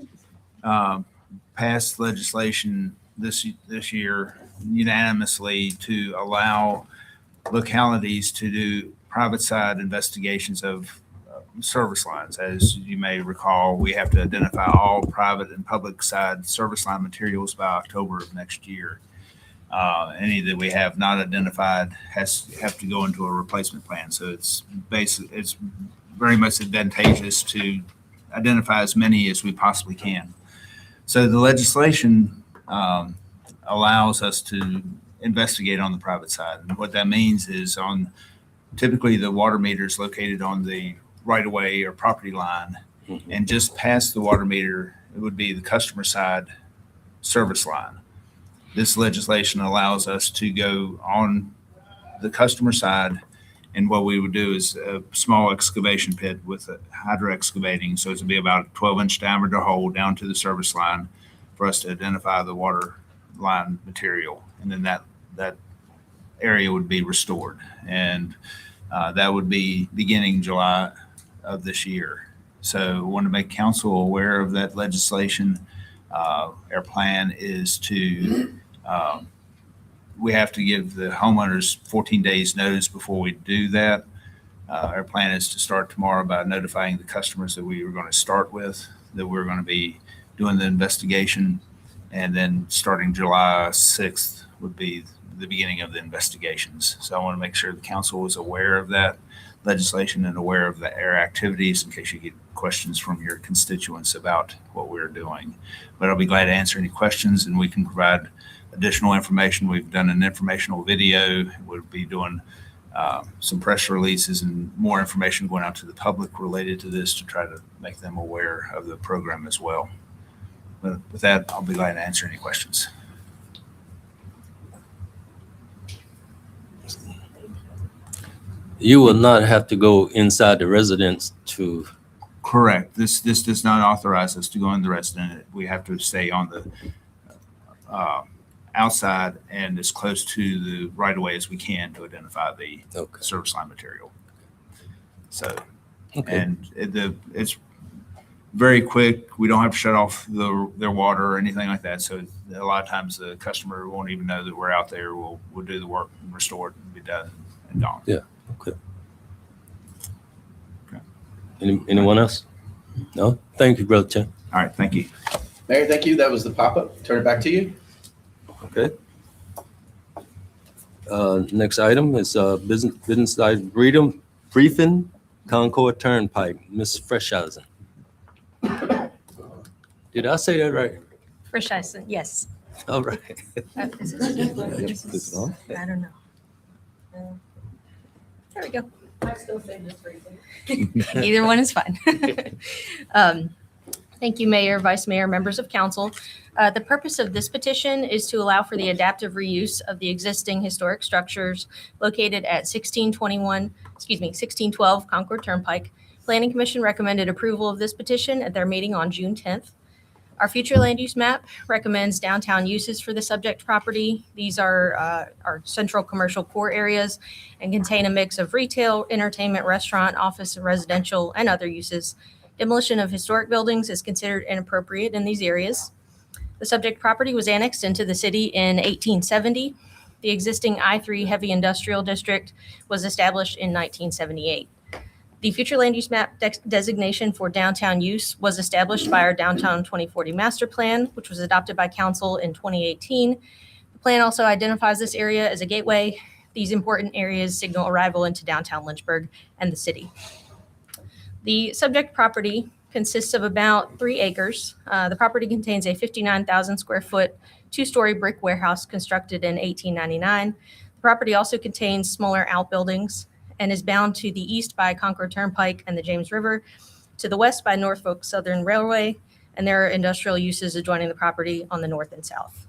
passed legislation this year unanimously to allow localities to do private side investigations of service lines. As you may recall, we have to identify all private and public side service line materials by October of next year. Any that we have not identified have to go into a replacement plan. So it's very much advantageous to identify as many as we possibly can. So the legislation allows us to investigate on the private side. And what that means is on typically the water meters located on the right of way or property line, and just past the water meter, it would be the customer side service line. This legislation allows us to go on the customer side, and what we would do is a small excavation pit with a hydro excavating. So it would be about a 12-inch diameter hole down to the service line for us to identify the water line material. And then that area would be restored. And that would be beginning July of this year. So I want to make council aware of that legislation. Our plan is to we have to give the homeowners 14 days notice before we do that. Our plan is to start tomorrow by notifying the customers that we were going to start with, that we're going to be doing the investigation. And then starting July 6th would be the beginning of the investigations. So I want to make sure the council is aware of that legislation and aware of our activities in case you get questions from your constituents about what we're doing. But I'll be glad to answer any questions, and we can provide additional information. We've done an informational video. We'll be doing some press releases and more information going out to the public related to this to try to make them aware of the program as well. But with that, I'll be glad to answer any questions. You will not have to go inside the residence to. Correct. This does not authorize us to go in the resident. We have to stay on the outside and as close to the right of way as we can to identify the service line material. So, and it's very quick. We don't have to shut off their water or anything like that. So a lot of times the customer won't even know that we're out there. We'll do the work and restore it and be done and gone. Yeah. Okay. Anyone else? No? Thank you, Brother Chen. All right. Thank you. Mayor, thank you. That was the pop-up. Turn it back to you. Okay. Next item is business item briefing, Concord Turnpike, Ms. Freshhausen. Did I say that right? Freshhausen, yes. All right. I don't know. There we go. I still say this briefing. Either one is fine. Thank you, Mayor, Vice Mayor, members of council. The purpose of this petition is to allow for the adaptive reuse of the existing historic structures located at 1612 Concord Turnpike. Planning Commission recommended approval of this petition at their meeting on June 10th. Our future land use map recommends downtown uses for the subject property. These are our central commercial core areas and contain a mix of retail, entertainment, restaurant, office, and residential, and other uses. Demolition of historic buildings is considered inappropriate in these areas. The The subject property was annexed into the city in 1870. The existing I-3 heavy industrial district was established in 1978. The future land use map designation for downtown use was established by our Downtown 2040 Master Plan, which was adopted by Council in 2018. The plan also identifies this area as a gateway. These important areas signal arrival into downtown Lynchburg and the city. The subject property consists of about 3 acres. The property contains a 59,000 square foot, 2-story brick warehouse constructed in 1899. The property also contains smaller outbuildings and is bound to the east by Concord Turnpike and the James River, to the west by Norfolk Southern Railway, and there are industrial uses adjoining the property on the north and south.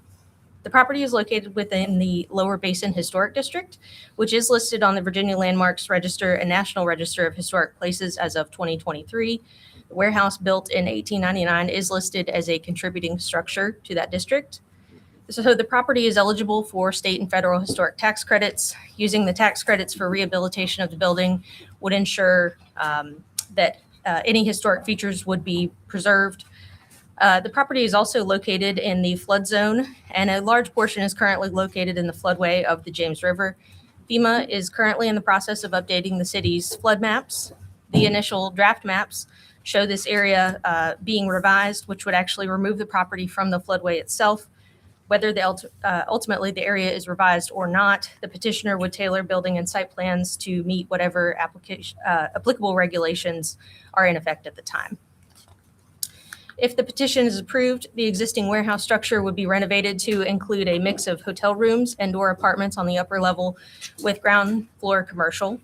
The property is located within the Lower Basin Historic District, which is listed on the Virginia Landmarks Register and National Register of Historic Places as of 2023. The warehouse, built in 1899, is listed as a contributing structure to that district. So the property is eligible for state and federal historic tax credits. Using the tax credits for rehabilitation of the building would ensure that any historic features would be preserved. The property is also located in the flood zone, and a large portion is currently located in the floodway of the James River. FEMA is currently in the process of updating the city's flood maps. The initial draft maps show this area being revised, which would actually remove the property from the floodway itself. Whether ultimately the area is revised or not, the petitioner would tailor building and site plans to meet whatever applicable regulations are in effect at the time. If the petition is approved, the existing warehouse structure would be renovated to include a mix of hotel rooms and/or apartments on the upper level with ground floor commercial,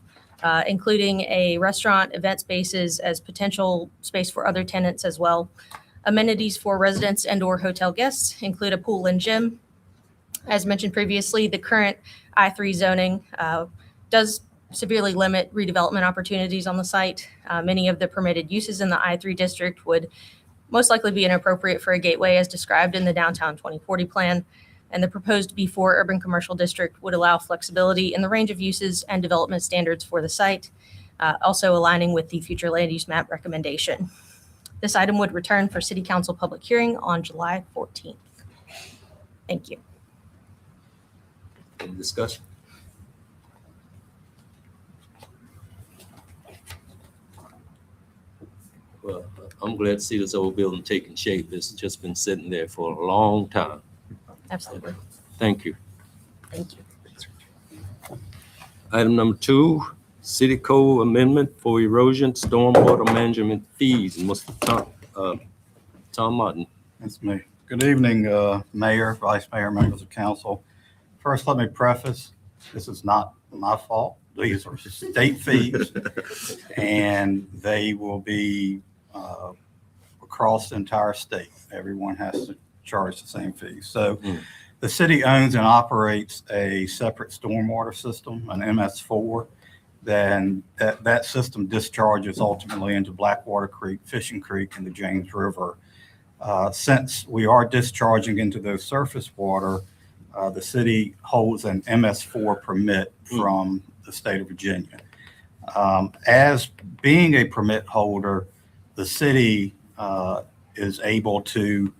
including a restaurant, event spaces as potential space for other tenants as well. Amenities for residents and/or hotel guests include a pool and gym. As mentioned previously, the current I-3 zoning does severely limit redevelopment opportunities on the site. Many of the permitted uses in the I-3 district would most likely be inappropriate for a gateway as described in the Downtown 2040 plan, and the proposed B4 urban commercial district would allow flexibility in the range of uses and development standards for the site, also aligning with the future land use map recommendation. This item would return for City Council public hearing on July 14th. Thank you. Any discussion? Well, I'm glad to see this old building taking shape. It's just been sitting there for a long time. Absolutely. Thank you. Thank you. Item number 2, City Code Amendment for Erosion Stormwater Management Fees. Mr. Tom Martin. That's me. Good evening, Mayor, Vice Mayor, members of council. First, let me preface, this is not my fault. These are state fees, and they will be across the entire state. Everyone has to charge the same fees. So the city owns and operates a separate stormwater system, an MS4. Then that system discharges ultimately into Blackwater Creek, Fishing Creek, and the James River. Since we are discharging into those surface water, the city holds an MS4 permit from the state of Virginia. As being a permit holder, the city is able to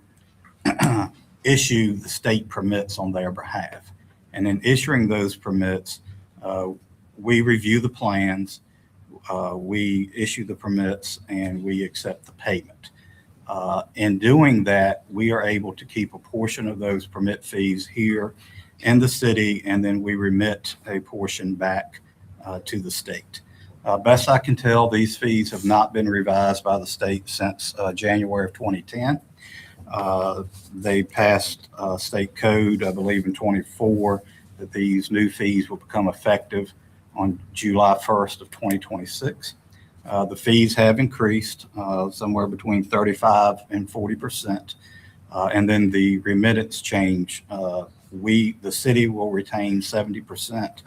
issue the state permits on their behalf. And in issuing those permits, we review the plans, we issue the permits, and we accept the payment. In doing that, we are able to keep a portion of those permit fees here in the city, and then we remit a portion back to the state. Best I can tell, these fees have not been revised by the state since January of 2010. They passed state code, I believe in 24, that these new fees will become effective on July 1st of 2026. The fees have increased somewhere between 35 and 40%. And then the remittance change, the city will retain 70%.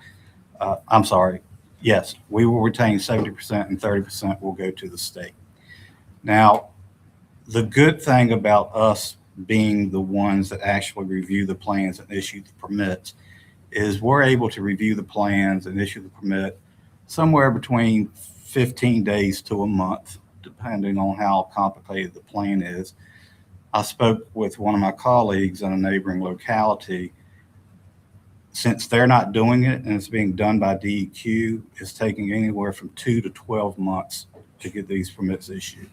I'm sorry. Yes, we will retain 70% and 30% will go to the state. Now, the good thing about us being the ones that actually review the plans and issue the permits is we're able to review the plans and issue the permit somewhere between 15 days to a month, depending on how complicated the plan is. I spoke with one of my colleagues in a neighboring locality. Since they're not doing it and it's being done by DEQ, it's taking anywhere from 2 to 12 months to get these permits issued.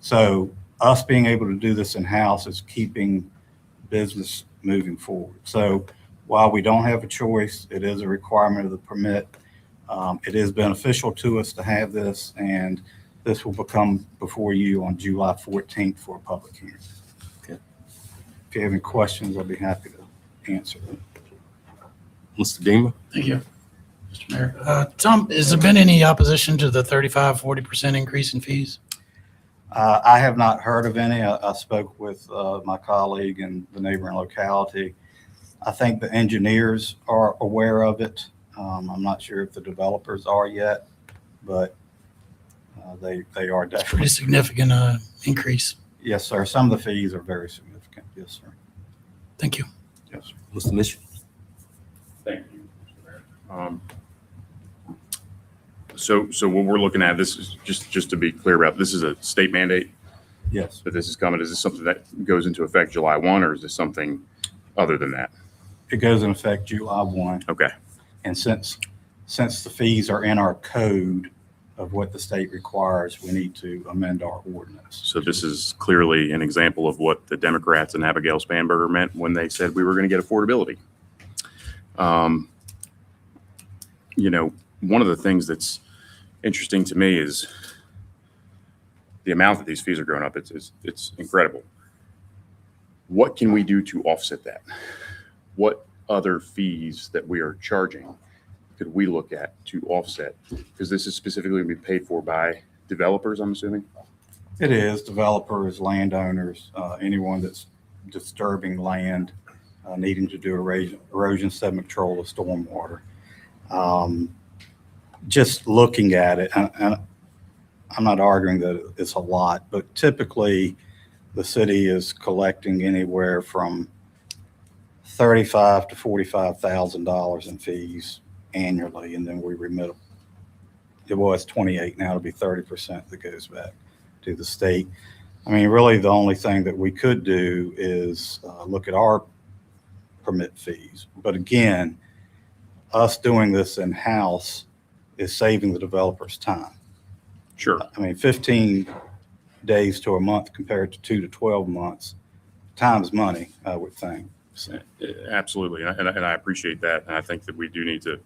So us being able to do this in-house is keeping business moving forward. So while we don't have a choice, it is a requirement of the permit. It is beneficial to us to have this, and this will become before you on July 14th for a public hearing. Okay. If you have any questions, I'll be happy to answer them. Mr. Gamer? Thank you, Mr. Mayor. Tom, has there been any opposition to the 35-40% increase in fees? I have not heard of any. I spoke with my colleague in the neighboring locality. I think the engineers are aware of it. I'm not sure if the developers are yet, but they are It's definitely. pretty significant increase. Yes, sir. Some of the fees are very significant. Yes, sir. Thank you. Yes, sir. Mr. Mitchell? Thank you, Mr. Mayor. So what we're looking at, this is just to be clear about, this is a state mandate Yes. that this is coming. Is this something that goes into effect July 1, or is this something other than that? It goes in effect July 1. Okay. And since the fees are in our code of what the state requires, we need to amend our ordinance. So this is clearly an example of what the Democrats and Abigail Spanberger meant when they said we were going to get affordability. You know, one of the things that's interesting to me is the amount that these fees are going up. It's incredible. What can we do to offset that? What other fees that we are charging could we look at to offset? Because this is specifically going to be paid for by developers, I'm assuming. It is developers, landowners, anyone that's disturbing land, needing to do erosion sediment control of stormwater. Just looking at it, and I'm not arguing that it's a lot, but typically the city is collecting anywhere from $35,000 to $45,000 in fees annually, and then we remit. It was 28, now it'll be 30% that goes back to the state. I mean, really, the only thing that we could do is look at our permit fees. But again, us doing this in-house is saving the developers time. Sure. I mean, 15 days to a month compared to 2 to 12 months, time's money, I would think. So, Absolutely. And I appreciate that. And I think that we do need to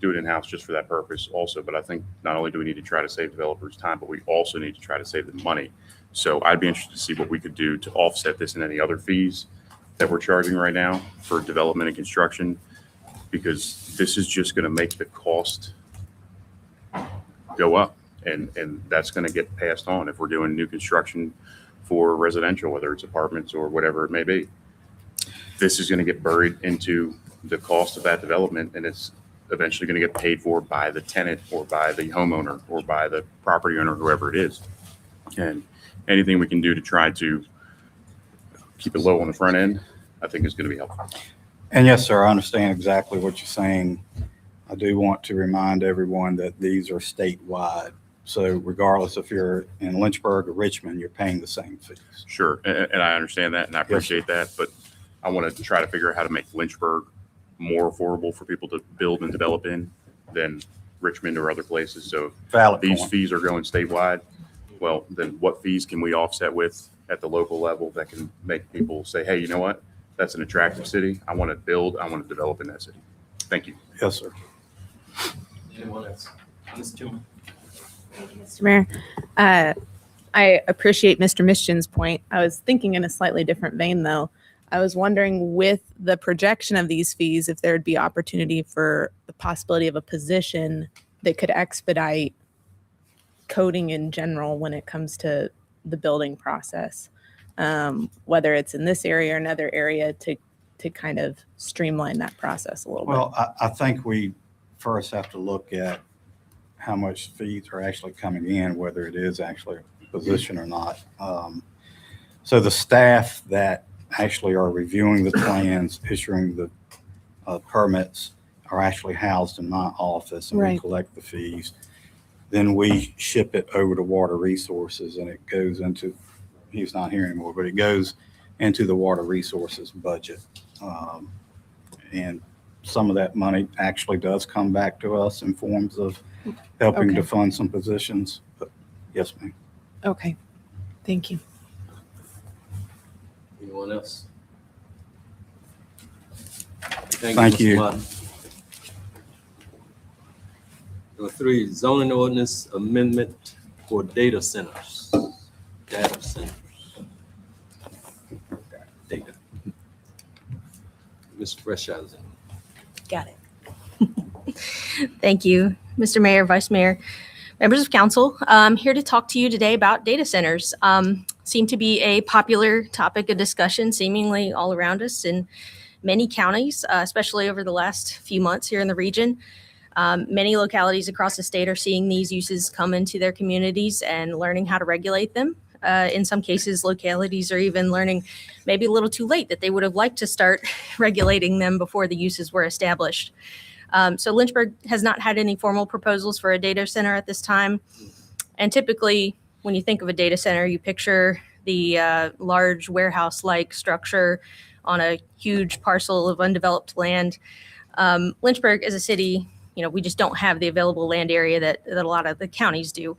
do it in-house just for that purpose also. But I think not only do we need to try to save developers time, but we also need to try to save them money. So I'd be interested to see what we could do to offset this and any other fees that we're charging right now for development and construction, because this is just going to make the cost go up. And that's going to get passed on if we're doing new construction for residential, whether it's apartments or whatever it may be. This is going to get buried into the cost of that development, and it's eventually going to get paid for by the tenant or by the homeowner or by the property owner, whoever it is. And anything we can do to try to keep it low on the front end, I think is going to be helpful. and yes, sir, I understand exactly what you're saying. I do want to remind everyone that these are statewide. So regardless if you're in Lynchburg or Richmond, you're paying the same fees. Sure. And I understand that and I appreciate that, but I want to try to figure out how to make Lynchburg more affordable for people to build and develop in than Richmond or other places. So Valid these point. fees are going statewide. Well, then what fees can we offset with at the local level that can make people say, hey, you know what? That's an attractive city. I want to build, I want to develop in that city. Thank you. Yes, sir. Anyone else? Mr. Tillman? Mr. Mayor, I appreciate Mr. Mischin's point. I was thinking in a slightly different vein, though. I was wondering, with the projection of these fees, if there would be opportunity for the possibility of a position that could expedite coding in general when it comes to the building process, whether it's in this area or another area, to kind of streamline that process a little bit. Well, I think we first have to look at how much fees are actually coming in, whether it is actually a position or not. So the staff that actually are reviewing the plans, issuing the permits, are actually housed in my office, and we Right. collect the fees. Then we ship it over to Water Resources, and it goes into, he's not here anymore, but it goes into the water resources budget. And some of that money actually does come back to us in forms of helping to Okay. fund some positions. But yes, ma'am. Okay. Thank you. Anyone else? Thank you. Mr. Martin. Number 3, zoning ordinance amendment for data centers. Data centers. Data. Ms. Freshour. Got it. Thank you, Mr. Mayor, Vice Mayor, members of council. I'm here to talk to you today about data centers. Seem to be a popular topic of discussion seemingly all around us in many counties, especially over the last few months here in the region. Many localities across the state are seeing these uses come into their communities and learning how to regulate them. In some cases, localities are even learning maybe a little too late that they would have liked to start regulating them before the uses were established. So Lynchburg has not had any formal proposals for a data center at this time. And typically, when you think of a data center, you picture the large warehouse-like structure on a huge parcel of undeveloped land. Lynchburg is a city, we just don't have the available land area that a lot of the counties do.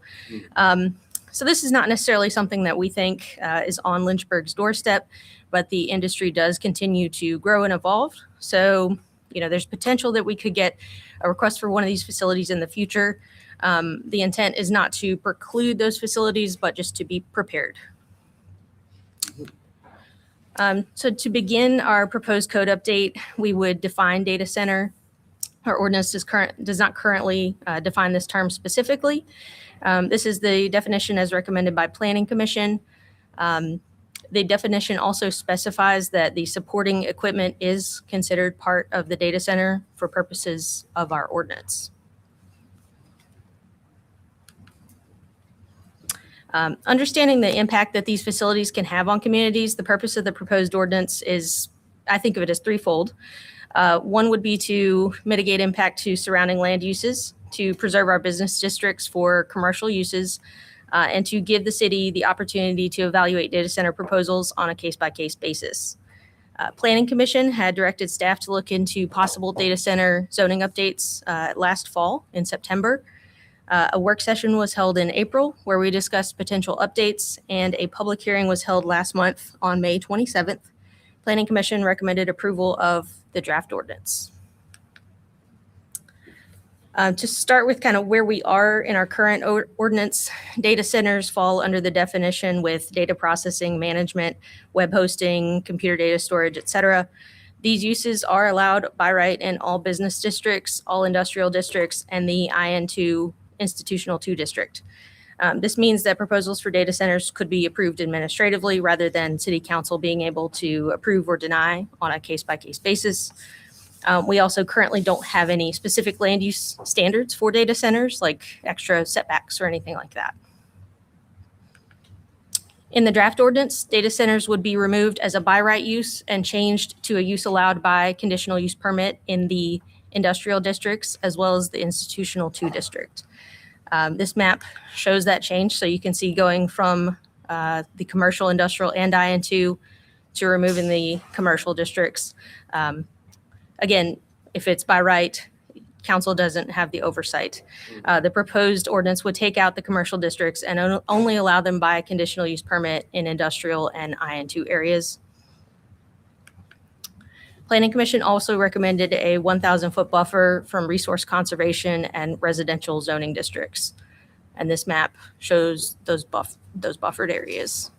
So this is not necessarily something that we think is on Lynchburg's doorstep, but the industry does continue to grow and evolve. So, there's potential that we could get a request for one of these facilities in the future. The intent is not to preclude those facilities, but just to be prepared. So to begin our proposed code update, we would define data center. Our ordinance does not currently define this term specifically. This is the definition as recommended by Planning Commission. The definition also specifies that the supporting equipment is considered part of the data center for purposes of our ordinance. Understanding the impact that these facilities can have on communities, the purpose of the proposed ordinance is, I think of it as threefold. One would be to mitigate impact to surrounding land uses, to preserve our business districts for commercial uses, and to give the city the opportunity to evaluate data center proposals on a case-by-case basis. Planning Commission had directed staff to look into possible data center zoning updates last fall in September. A work session was held in April where we discussed potential updates, and a public hearing was held last month on May 27th. Planning Commission recommended approval of the draft ordinance. To start with kind of where we are in our current ordinance, data centers fall under the definition with data processing, management, web hosting, computer data storage, et cetera. These uses are allowed by right in all business districts, all industrial districts, and the IN2 institutional 2 district. This means that proposals for data centers could be approved administratively rather than city council being able to approve or deny on a case-by-case basis. We also currently don't have any specific land use standards for data centers, like extra setbacks or anything like that. In the draft ordinance, data centers would be removed as a by right use and changed to a use allowed by conditional use permit in the industrial districts as well as the institutional 2 district. This map shows that change, so you can see going from the commercial, industrial, and IN2 to removing the commercial districts. Again, if it's by right, council doesn't have the oversight. The proposed ordinance would take out the commercial districts and only allow them by a conditional use permit in industrial and IN2 areas. Planning Commission also recommended a 1,000-foot buffer from resource conservation and residential zoning districts. And this map shows those buffered areas.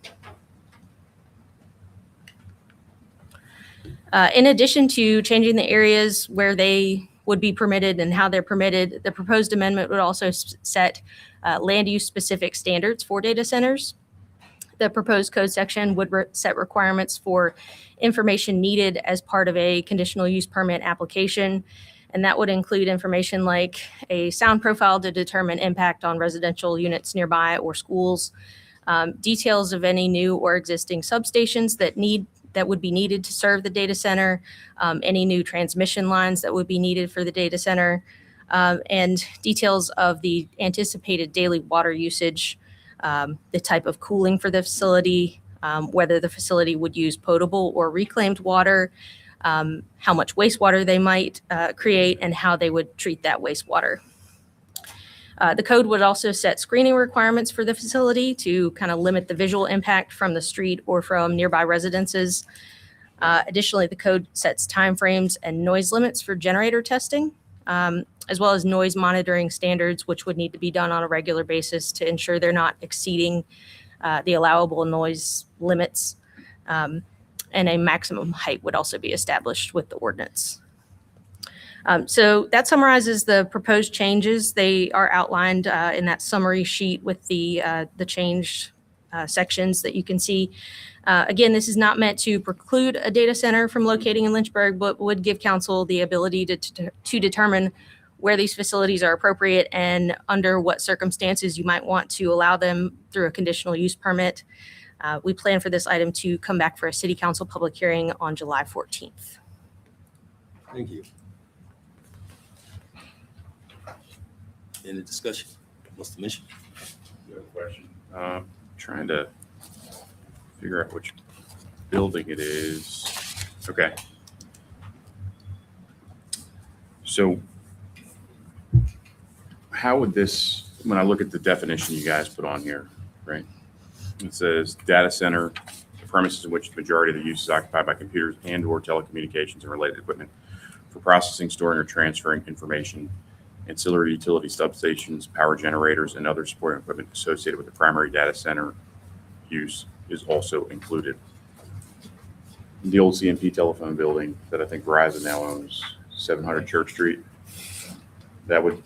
In addition to changing the areas where they would be permitted and how they're permitted, the proposed amendment would also set land use specific standards for data centers. The proposed code section would set requirements for information needed as part of a conditional use permit application. And that would include information like a sound profile to determine impact on residential units nearby or schools, details of any new or existing substations that would be needed to serve the data center, any new transmission lines that would be needed for the data center, and details of the anticipated daily water usage, the type of cooling for the facility, whether the facility would use potable or reclaimed water, how much wastewater they might create, and how they would treat that wastewater. The code would also set screening requirements for the facility to kind of limit the visual impact from the street or from nearby residences. Additionally, the code sets timeframes and noise limits for generator testing, as well as noise monitoring standards, which would need to be done on a regular basis to ensure they're not exceeding the allowable noise limits. And a maximum height would also be established with the ordinance. So that summarizes the proposed changes. They are outlined in that summary sheet with the changed sections that you can see. Again, this is not meant to preclude a data center from locating in Lynchburg, but would give council the ability to determine where these facilities are appropriate and under what circumstances you might want to allow them through a conditional use permit. We plan for this item to come back for a city council public hearing on July 14th. Thank you. Any discussion? What's the mission? No question. Trying to figure out which building it is. Okay. So how would this, when I look at the definition you guys put on here, right? It says data center, the premises in which the majority of the use is occupied by computers and or telecommunications and related equipment for processing, storing, or transferring information, ancillary utility substations, power generators, and other supporting equipment associated with the primary data center use is also included. The old CMP telephone building that I think Verizon now owns, 700 Church Street, would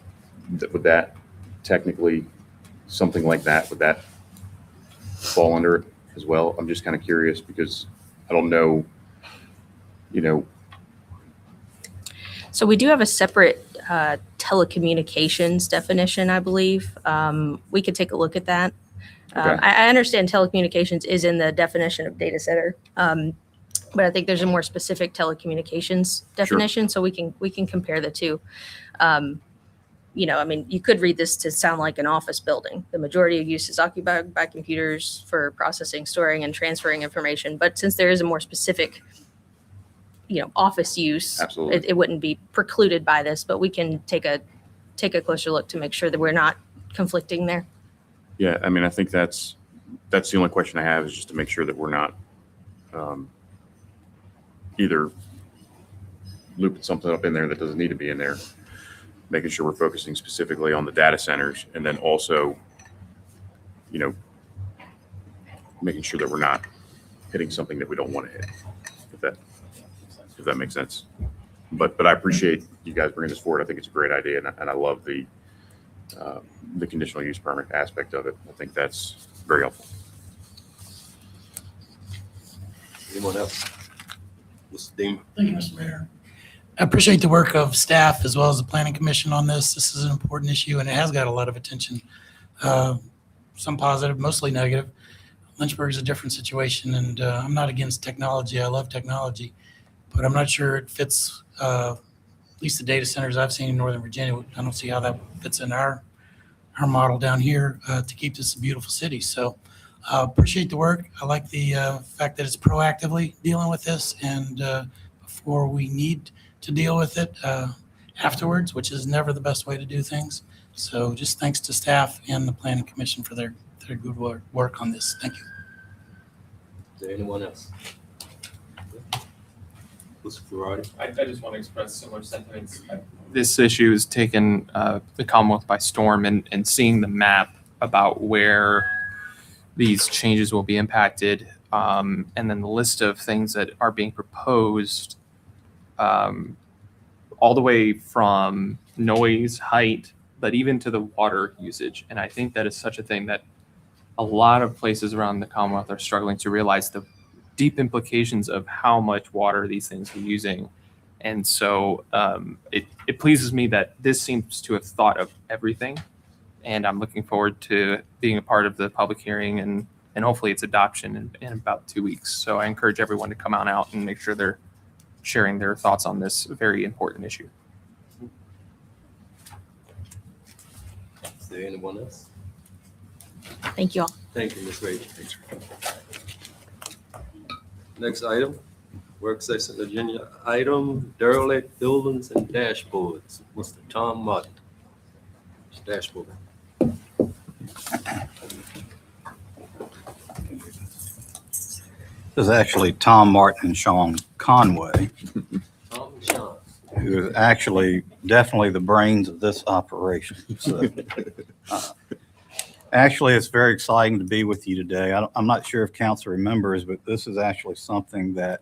that technically, something like that, would that fall under it as well? I'm just kind of curious because I don't know, So we do have a separate telecommunications definition, I believe. We could take a look at that. Okay. I understand telecommunications is in the definition of data center, but I think there's a more specific telecommunications definition, so we can compare the two. You could read this to sound like an office building. The majority of use is occupied by computers for processing, storing, and transferring information. But since there is a more specific office use, Absolutely. it wouldn't be precluded by this, but we can take a closer look to make sure that we're not conflicting there. Yeah, I mean, I think that's the only question I have is just to make sure that we're not either looping something up in there that doesn't need to be in there, making sure we're focusing specifically on the data centers, and then also, making sure that we're not hitting something that we don't want to hit, if that makes sense. But I appreciate you guys bringing this forward. I think it's a great idea, and I love the conditional use permit aspect of it. I think that's very helpful. Anyone else? Mr. Deemer? Thank you, Mr. Mayor. I appreciate the work of staff as well as the Planning Commission on this. This is an important issue and it has got a lot of attention. Some positive, mostly negative. Lynchburg is a different situation, and I'm not against technology. I love technology, but I'm not sure it fits, at least the data centers I've seen in Northern Virginia. I don't see how that fits in our model down here to keep this a beautiful city. So appreciate the work. I like the fact that it's proactively dealing with this, and before we need to deal with it afterwards, which is never the best way to do things. So just thanks to staff and the Planning Commission for their good work on this. Thank you. Is there anyone else? Mr. Ferrari? I just want to express similar sentiments. This issue has taken the Commonwealth by storm, and seeing the map about where these changes will be impacted, and then the list of things that are being proposed, all the way from noise, height, but even to the water usage. And I think that is such a thing that a lot of places around the Commonwealth are struggling to realize the deep implications of how much water these things are using. And so it pleases me that this seems to have thought of everything. And I'm looking forward to being a part of the public hearing and hopefully its adoption in about 2 weeks. So I encourage everyone to come on out and make sure they're sharing their thoughts on this very important issue. Is there anyone else? Thank you all. Thank you, Ms. Rachel. Next item, work session agenda item, derelict buildings and dashboards. Mr. Tom Martin. Dashboard. This is actually Tom Martin and Sean Conway, Tom and Sean. who is actually definitely the brains of this operation. So, actually, it's very exciting to be with you today. I'm not sure if council remembers, but this is actually something that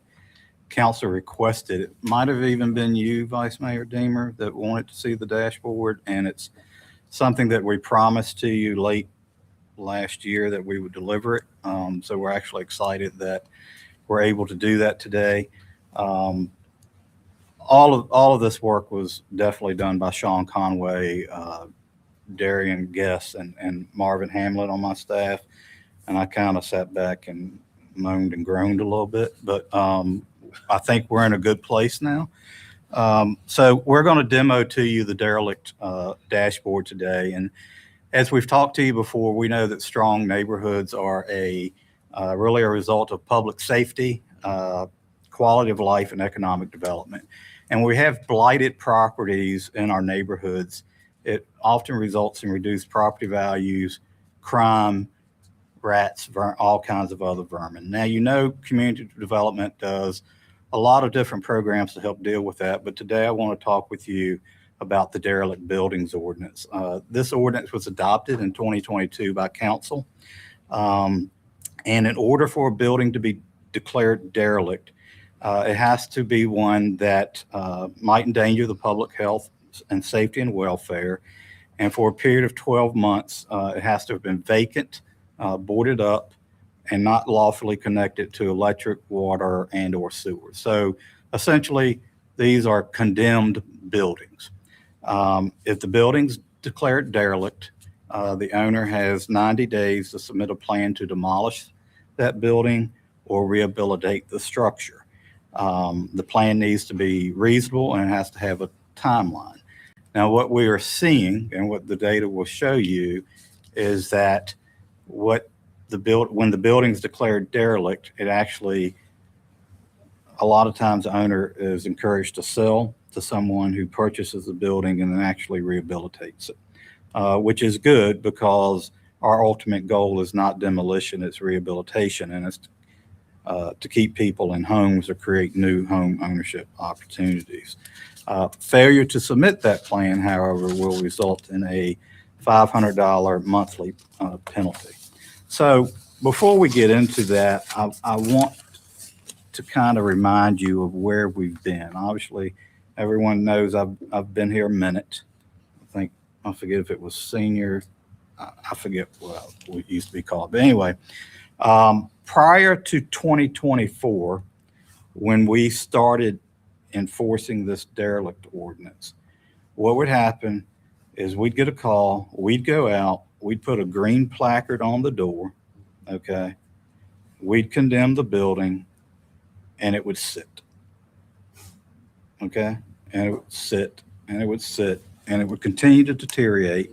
council requested. It might have even been you, Vice Mayor Deemer, that wanted to see the dashboard, and it's something that we promised to you late last year that we would deliver it. So we're actually excited that we're able to do that today. All of this work was definitely done by Sean Conway, Darian Guess, and Marvin Hamlet on my staff. And I kind of sat back and moaned and groaned a little bit, but I think we're in a good place now. So we're going to demo to you the derelict dashboard today. And as we've talked to you before, we know that strong neighborhoods are really a result of public safety, quality of life, and economic development. And we have blighted properties in our neighborhoods. It often results in reduced property values, crime, rats, all kinds of other vermin. Now, you know, community development does a lot of different programs to help deal with that. But today I want to talk with you about the derelict buildings ordinance. This ordinance was adopted in 2022 by council. And in order for a building to be declared derelict, it has to be one that might endanger the public health and safety and welfare. And for a period of 12 months, it has to have been vacant, boarded up, and not lawfully connected to electric, water, and or sewer. So essentially, these are condemned buildings. If the building's declared derelict, the owner has 90 days to submit a plan to demolish that building or rehabilitate the structure. The plan needs to be reasonable and it has to have a timeline. Now, what we are seeing and what the data will show you is that when the building's declared derelict, it actually, a lot of times the owner is encouraged to sell to someone who purchases the building and then actually rehabilitates it, which is good because our ultimate goal is not demolition, it's rehabilitation, and it's to keep people in homes or create new home ownership opportunities. Failure to submit that plan, however, will result in a $500 monthly penalty. So before we get into that, I want to kind of remind you of where we've been. Obviously, everyone knows I've been here a minute. I forget if it was senior. I forget what it used to be called. But anyway, prior to 2024, when we started enforcing this derelict ordinance, what would happen is we'd get a call, we'd go out, we'd put a green placard on the door, okay? We'd condemn the building and it would sit, okay? And it would sit and it would sit and it would continue to deteriorate.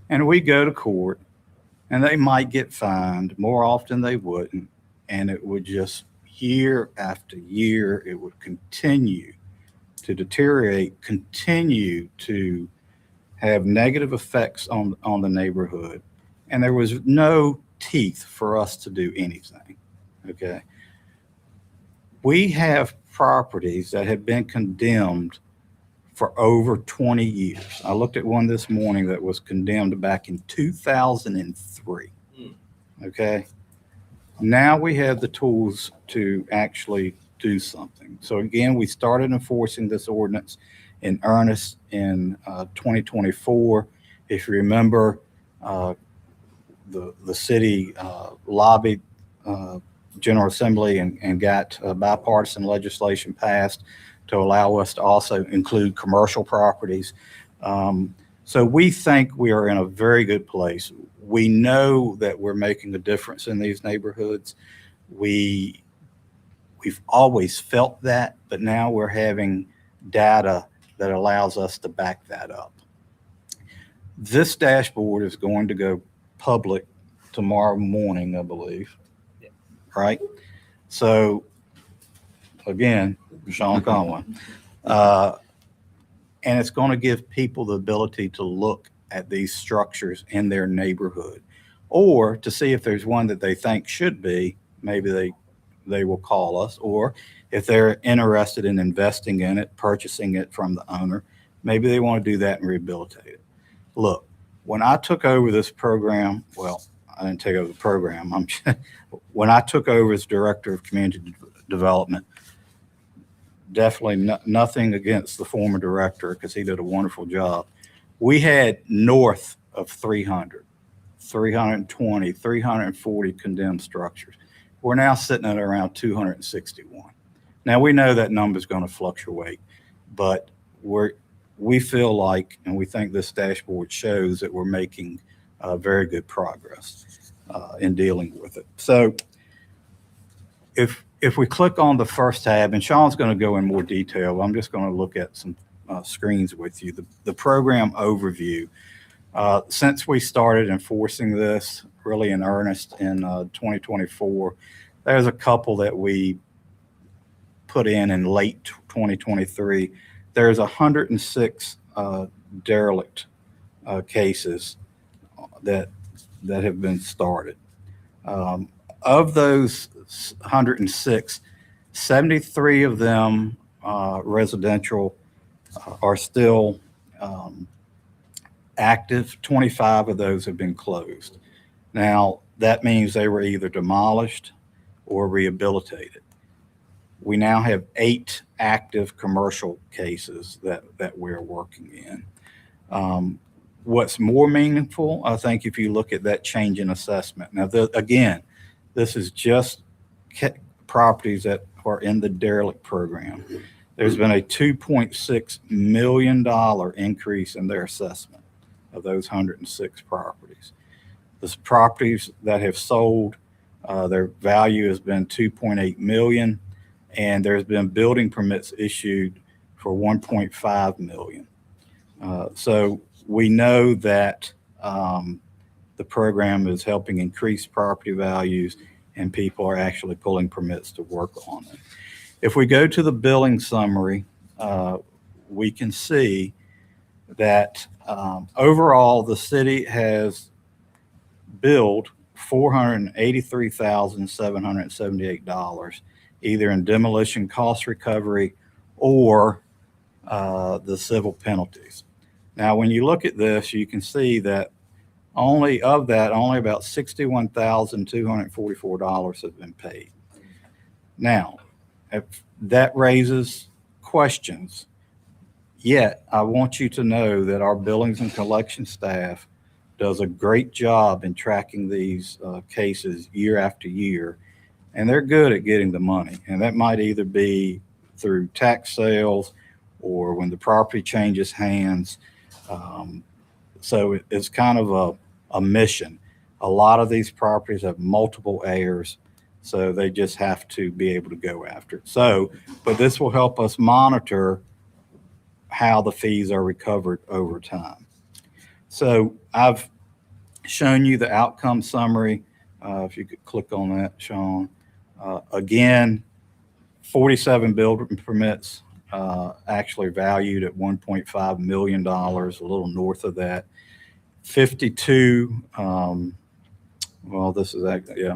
And we'd go to court and they might get fined. More often they wouldn't. And it would just year after year, it would continue to deteriorate, continue to have negative effects on the neighborhood. And there was no teeth for us to do anything, okay? We have properties that have been condemned for over 20 years. I looked at one this morning that was condemned back in 2003, okay? Now we have the tools to actually do something. So again, we started enforcing this ordinance in earnest in 2024. If you remember, the city lobbied General Assembly and got bipartisan legislation passed to allow us to also include commercial properties. So we think we are in a very good place. We know that we're making a difference in these neighborhoods. We've always felt that, but now we're having data that allows us to back that up. This dashboard is going to go public tomorrow morning, I believe. Yeah. Right? So again, Sean Conway. And it's going to give people the ability to look at these structures in their neighborhood, or to see if there's one that they think should be. Maybe they will call us, or if they're interested in investing in it, purchasing it from the owner, maybe they want to do that and rehabilitate it. Look, when I took over this program, well, I didn't take over the program. When I took over as director of community development, definitely nothing against the former director, because he did a wonderful job. We had north of 300, 320, 340 condemned structures. We're now sitting at around 261. Now, we know that number is going to fluctuate, but we feel like, and we think this dashboard shows, that we're making very good progress in dealing with it. So if we click on the first tab, and Sean's going to go in more detail, I'm just going to look at some screens with you. The program overview. Since we started enforcing this really in earnest in 2024, there's a couple that we put in late 2023. There's 106 derelict cases that have been started. Of those 106, 73 of them residential are still active. 25 of those have been closed. Now, that means they were either demolished or rehabilitated. We now have 8 active commercial cases that we're working in. What's more meaningful, I think, if you look at that change in assessment. Now, again, this is just properties that are in the derelict program. There's been a $2.6 million increase in their assessment of those 106 properties. The properties that have sold, their value has been $2.8 million, and there's been building permits issued for $1.5 million. So we know that the program is helping increase property values, and people are actually pulling permits to work on it. If we go to the billing summary, we can see that overall the city has billed $483,778, either in demolition cost recovery or the civil penalties. Now, when you look at this, you can see that only about $61,244 have been paid. Now, if that raises questions, yet I want you to know that our billings and collection staff does a great job in tracking these cases year after year, and they're good at getting the money. And that might either be through tax sales or when the property changes hands. So it's kind of a mission. A lot of these properties have multiple heirs, so they just have to be able to go after it. So, but this will help us monitor how the fees are recovered over time. So I've shown you the outcome summary. If you could click on that, Sean. Again, 47 building permits actually valued at $1.5 million, a little north of that. 52, well, this is actually, yeah,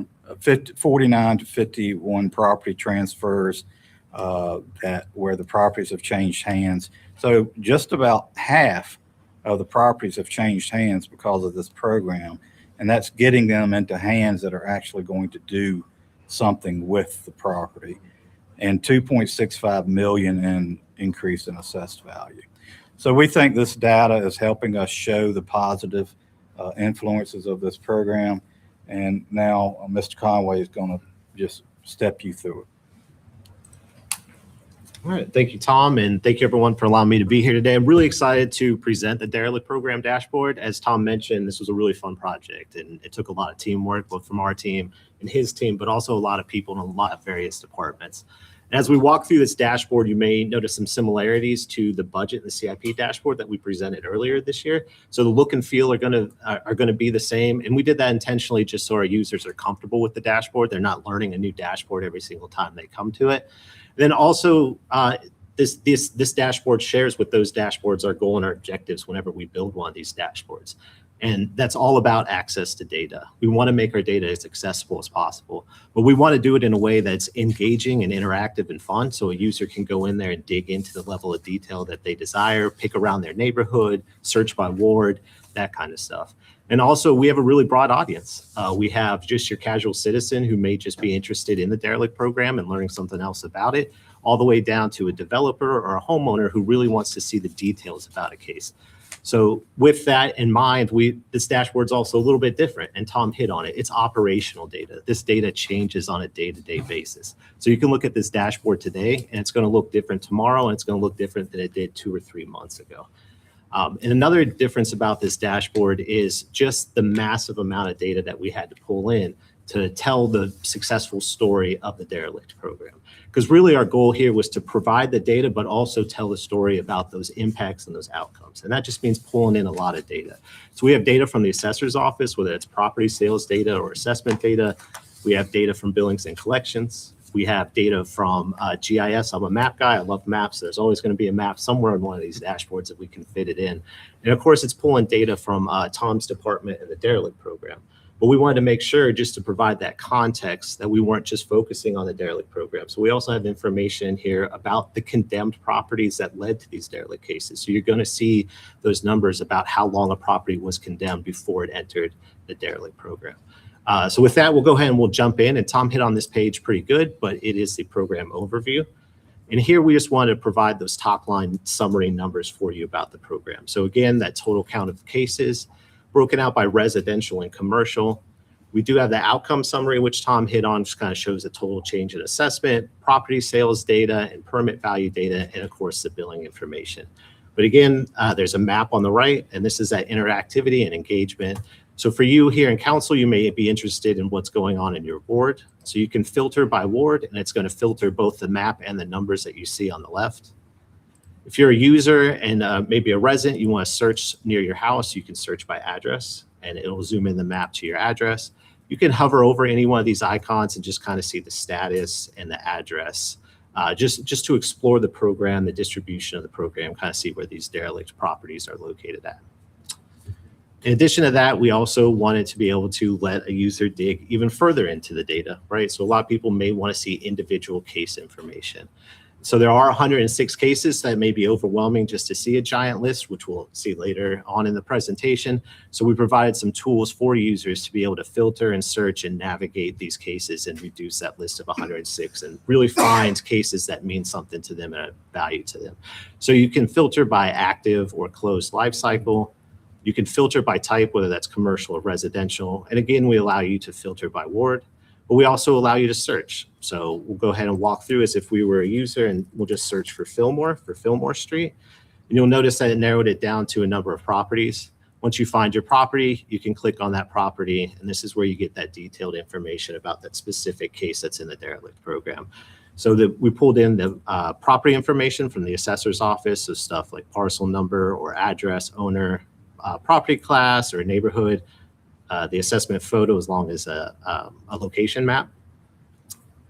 49 to 51 property transfers where the properties have changed hands. So just about half of the properties have changed hands because of this program, and that's getting them into hands that are actually going to do something with the property, and 2.65 million in increase in assessed value. So we think this data is helping us show the positive influences of this program. And now Mr. Conway is going to just step you through it. All right. Thank you, Tom. And thank you, everyone, for allowing me to be here today. I'm really excited to present the derelict program dashboard. As Tom mentioned, this was a really fun project, and it took a lot of teamwork, both from our team and his team, but also a lot of people in a lot of various departments. And as we walk through this dashboard, you may notice some similarities to the budget and the CIP dashboard that we presented earlier this year. So the look and feel are going to be the same. And we did that intentionally just so our users are comfortable with the dashboard. They're not learning a new dashboard every single time they come to it. Then also, this dashboard shares with those dashboards our goal and our objectives whenever we build one of these dashboards. And that's all about access to data. We want to make our data as accessible as possible, but we want to do it in a way that's engaging and interactive and fun, so a user can go in there and dig into the level of detail that they desire, pick around their neighborhood, search by ward, that kind of stuff. And also, we have a really broad audience. We have just your casual citizen who may just be interested in the derelict program and learning something else about it, all the way down to a developer or a homeowner who really wants to see the details about a case. So with that in mind, this dashboard's also a little bit different, and Tom hit on it. It's operational data. This data changes on a day-to-day basis. So you can look at this dashboard today, and it's going to look different tomorrow, and it's going to look different than it did 2 or 3 months ago. And another difference about this dashboard is just the massive amount of data that we had to pull in to tell the successful story of the derelict program. Because really our goal here was to provide the data, but also tell the story about those impacts and those outcomes. And that just means pulling in a lot of data. So we have data from the assessor's office, whether it's property sales data or assessment data. We have data from billings and collections. We have data from GIS. I'm a map guy. I love maps. There's always going to be a map somewhere in one of these dashboards that we can fit it in. And of course, it's pulling data from Tom's department and the derelict program. But we wanted to make sure, just to provide that context, that we weren't just focusing on the derelict program. So we also have information here about the condemned properties that led to these derelict cases. So you're going to see those numbers about how long a property was condemned before it entered the derelict program. So with that, we'll go ahead and we'll jump in. And Tom hit on this page pretty good, but it is the program overview. And here we just wanted to provide those top line summary numbers for you about the program. So again, that total count of cases, broken out by residential and commercial. We do have the outcome summary, which Tom hit on, just kind of shows the total change in assessment, property sales data, and permit value data, and of course, the billing information. But again, there's a map on the right, and this is that interactivity and engagement. So for you here in council, you may be interested in what's going on in your ward. So you can filter by ward, and it's going to filter both the map and the numbers that you see on the left. If you're a user and maybe a resident, you want to search near your house, you can search by address, and it'll zoom in the map to your address. You can hover over any one of these icons and just kind of see the status and the address, just to explore the program, the distribution of the program, kind of see where these derelict properties are located at. In addition to that, we also wanted to be able to let a user dig even further into the data, right? So a lot of people may want to see individual case information. So there are 106 cases that may be overwhelming just to see a giant list, which we'll see later on in the presentation. So we provided some tools for users to be able to filter and search and navigate these cases and reduce that list of 106 and really find cases that mean something to them and add value to them. So you can filter by active or closed life cycle. You can filter by type, whether that's commercial or residential. And again, we allow you to filter by ward. But we also allow you to search. So we'll go ahead and walk through as if we were a user, and we'll just search for Fillmore Street. And you'll notice that it narrowed it down to a number of properties. Once you find your property, you can click on that property, and this is where you get that detailed information about that specific case that's in the derelict program. So we pulled in the property information from the assessor's office, so stuff like parcel number or address, owner, property class or neighborhood, the assessment photo as long as a location map.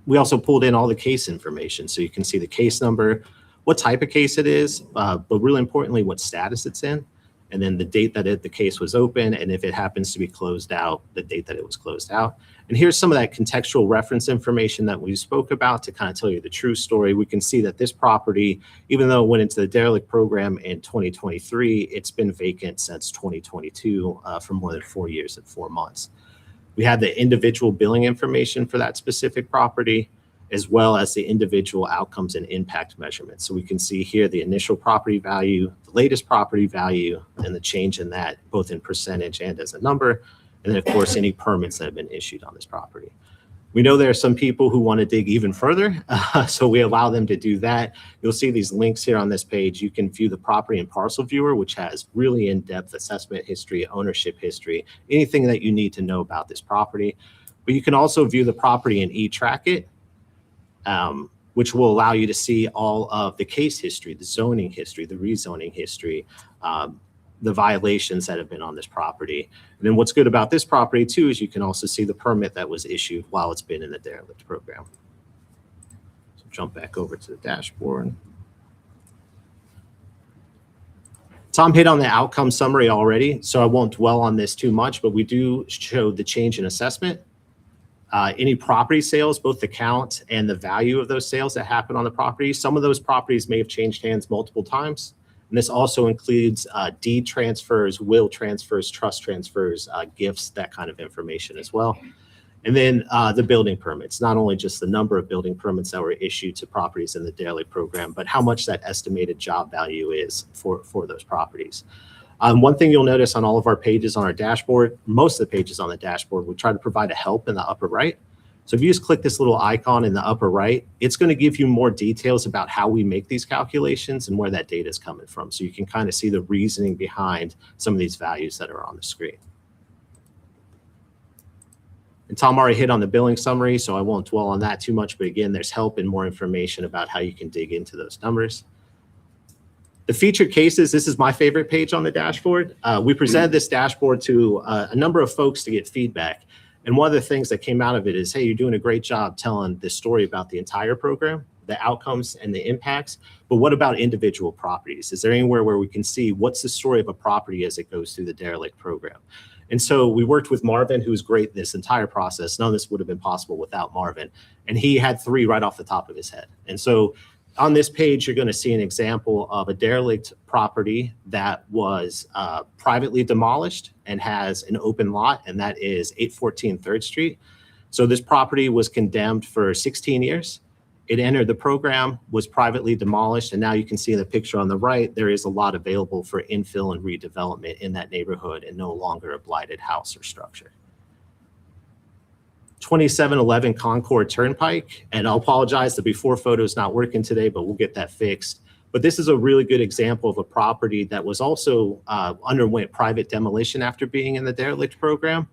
We also pulled in all the case information, so you can see the case number, what type of case it is, but really importantly, what status it's in, and then the date that the case was open, and if it happens to be closed out, the date that it was closed out. And here's some of that contextual reference information that we spoke about to kind of tell you the true story. We can see that this property, even though it went into the derelict program in 2023, it's been vacant since 2022 for more than 4 years and 4 months. We had the individual billing information for that specific property, as well as the individual outcomes and impact measurements. So we can see here the initial property value, the latest property value, and the change in that, both in percentage and as a number. And then, of course, any permits that have been issued on this property. We know there are some people who want to dig even further, so we allow them to do that. You'll see these links here on this page. You can view the property and parcel viewer, which has really in-depth assessment history, ownership history, anything that you need to know about this property. But you can also view the property and e-track it, which will allow you to see all of the case history, the zoning history, the rezoning history, the violations that have been on this property. And then what's good about this property too is you can also see the permit that was issued while it's been in the derelict program. So jump back over to the dashboard. Tom hit on the outcome summary already, so I won't dwell on this too much, but we do show the change in assessment. Any property sales, both the count and the value of those sales that happen on the property. Some of those properties may have changed hands multiple times. And this also includes deed transfers, will transfers, trust transfers, gifts, that kind of information as well. And then the building permits, not only just the number of building permits that were issued to properties in the daily program, but how much that estimated job value is for those properties. One thing you'll notice on all of our pages on our dashboard, most of the pages on the dashboard, we try to provide a help in the upper right. So if you just click this little icon in the upper right, it's going to give you more details about how we make these calculations and where that data is coming from. So you can kind of see the reasoning behind some of these values that are on the screen. And Tom already hit on the billing summary, so I won't dwell on that too much. But again, there's help and more information about how you can dig into those numbers. The featured cases, this is my favorite page on the dashboard. We presented this dashboard to a number of folks to get feedback. And one of the things that came out of it is, hey, you're doing a great job telling this story about the entire program, the outcomes and the impacts. But what about individual properties? Is there anywhere where we can see what's the story of a property as it goes through the derelict program? And so we worked with Marvin, who's great this entire process. None of this would have been possible without Marvin. And he had 3 right off the top of his head. And so on this page, you're going to see an example of a derelict property that was privately demolished and has an open lot, and that is 814 3rd Street. So this property was condemned for 16 years. It entered the program, was privately demolished, and now you can see in the picture on the right, there is a lot available for infill and redevelopment in that neighborhood and no longer a blighted house or structure. 2711 Concord Turnpike, and I'll apologize, the before photo is not working today, but we'll get that fixed. But this is a really good example of a property that was also underwent private demolition after being in the derelict program,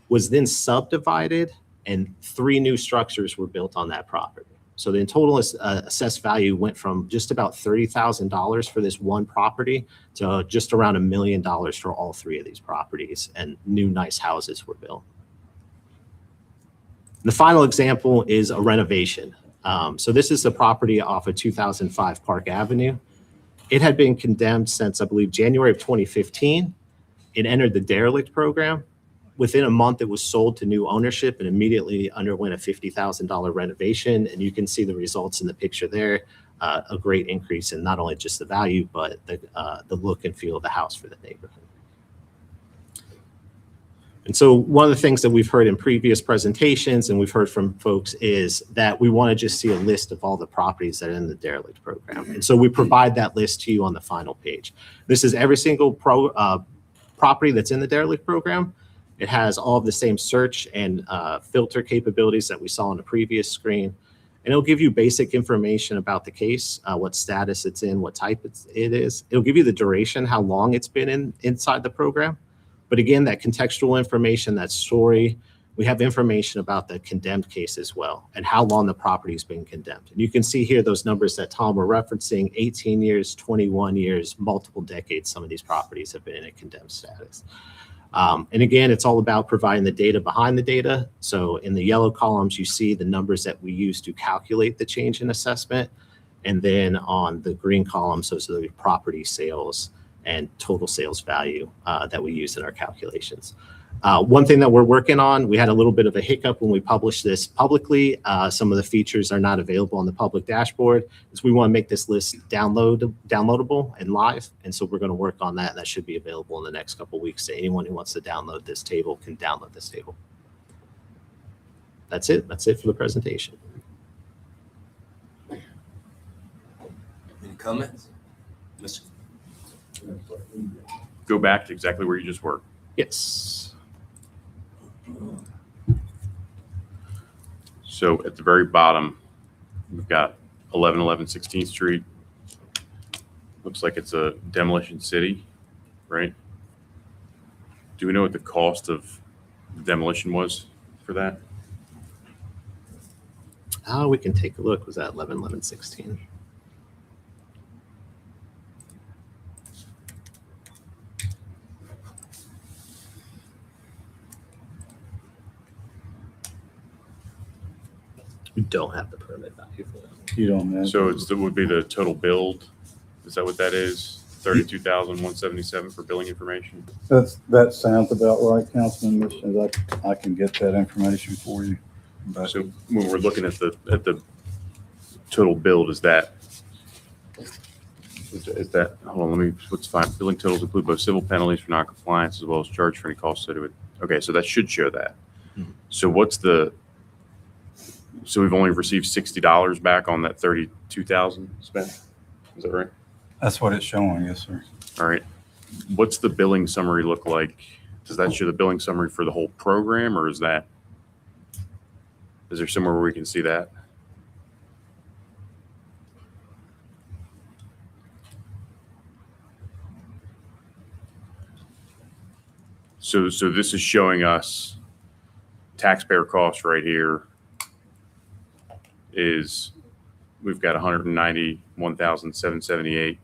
was then subdivided, and 3 new structures were built on that property. So the total assessed value went from just about $30,000 for this one property to just around $1 million for all 3 of these properties, and new nice houses were built. The final example is a renovation. So this is a property off of 2005 Park Avenue. It had been condemned since, I believe, January of 2015. It entered the derelict program. Within a month, it was sold to new ownership and immediately underwent a $50,000 renovation. And you can see the results in the picture there. A great increase in not only just the value, but the look and feel of the house for the neighborhood. And so one of the things that we've heard in previous presentations and we've heard from folks is that we want to just see a list of all the properties that are in the derelict program. And so we provide that list to you on the final page. This is every single property that's in the derelict program. It has all of the same search and filter capabilities that we saw on the previous screen. And it'll give you basic information about the case, what status it's in, what type it is. It'll give you the duration, how long it's been inside the program. But again, that contextual information, that story, we have information about the condemned case as well and how long the property's been condemned. And you can see here those numbers that Tom were referencing, 18 years, 21 years, multiple decades, some of these properties have been in a condemned status. And again, it's all about providing the data behind the data. So in the yellow columns, you see the numbers that we use to calculate the change in assessment. And then on the green columns, those are the property sales and total sales value that we use in our calculations. One thing that we're working on, we had a little bit of a hiccup when we published this publicly. Some of the features are not available on the public dashboard, is we want to make this list downloadable and live. And so we're going to work on that. That should be available in the next couple of weeks. So anyone who wants to download this table can download this table. That's it. That's it for the presentation. Any comments? Mr. Go back to exactly where you just were. Yes. So at the very bottom, we've got 1111 16th Street. Looks like it's a demolition city, right? Do we know what the cost of the demolition was for that? We can take a look. Was that 1111 16? We don't have the permit value for that. You don't know. So it would be the total build. Is that what that is? 32,177 for billing information? That sounds about right, Councilman Missions. I can get that information for you. But So when we're looking at the total build, is that, hold on, let me, let's find, billing totals include both civil penalties for non-compliance as well as charge for any costs associated with, okay, so that should show that. So so we've only received $60 back on that 32,000 spent? Is that right? that's what it's showing, yes, sir. All right. What's the billing summary look like? Does that show the billing summary for the whole program, or is there somewhere where we can see that? So this is showing us taxpayer costs right here is we've got 191,778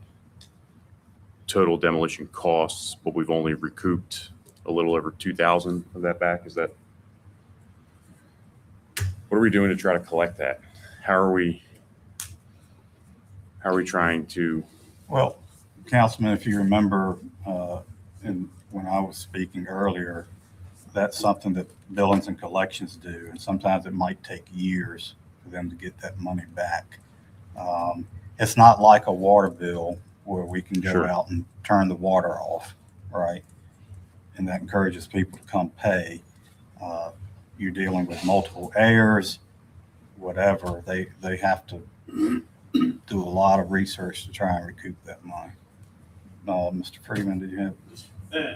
total demolition costs, but we've only recouped a little over 2,000 of that back. Is that, what are we doing to try to collect that? How are we trying to? Well, Councilman, if you remember, when I was speaking earlier, that's something that billings and collections do, and sometimes it might take years for them to get that money back. It's not like a water bill where we can go Sure. out and turn the water off, right? And that encourages people to come pay. You're dealing with multiple heirs, whatever. They have to do a lot of research to try and recoup that money. Mr. Freeman, did you have?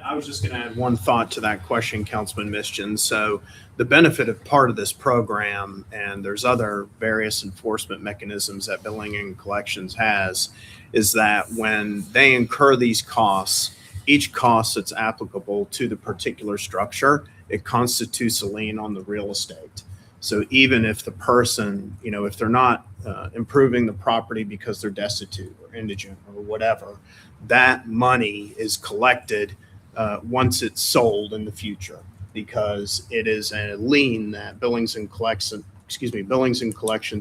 I was just going to add one thought to that question, Councilman Mischin. So the benefit of part of this program, and there's other various enforcement mechanisms that billing and collections has, is that when they incur these costs, each cost that's applicable to the particular structure, it constitutes a lien on the real estate. So even if the person, if they're not improving the property because they're destitute or indigent or whatever, that money is collected once it's sold in the future, because it is a lien that Billings and Collections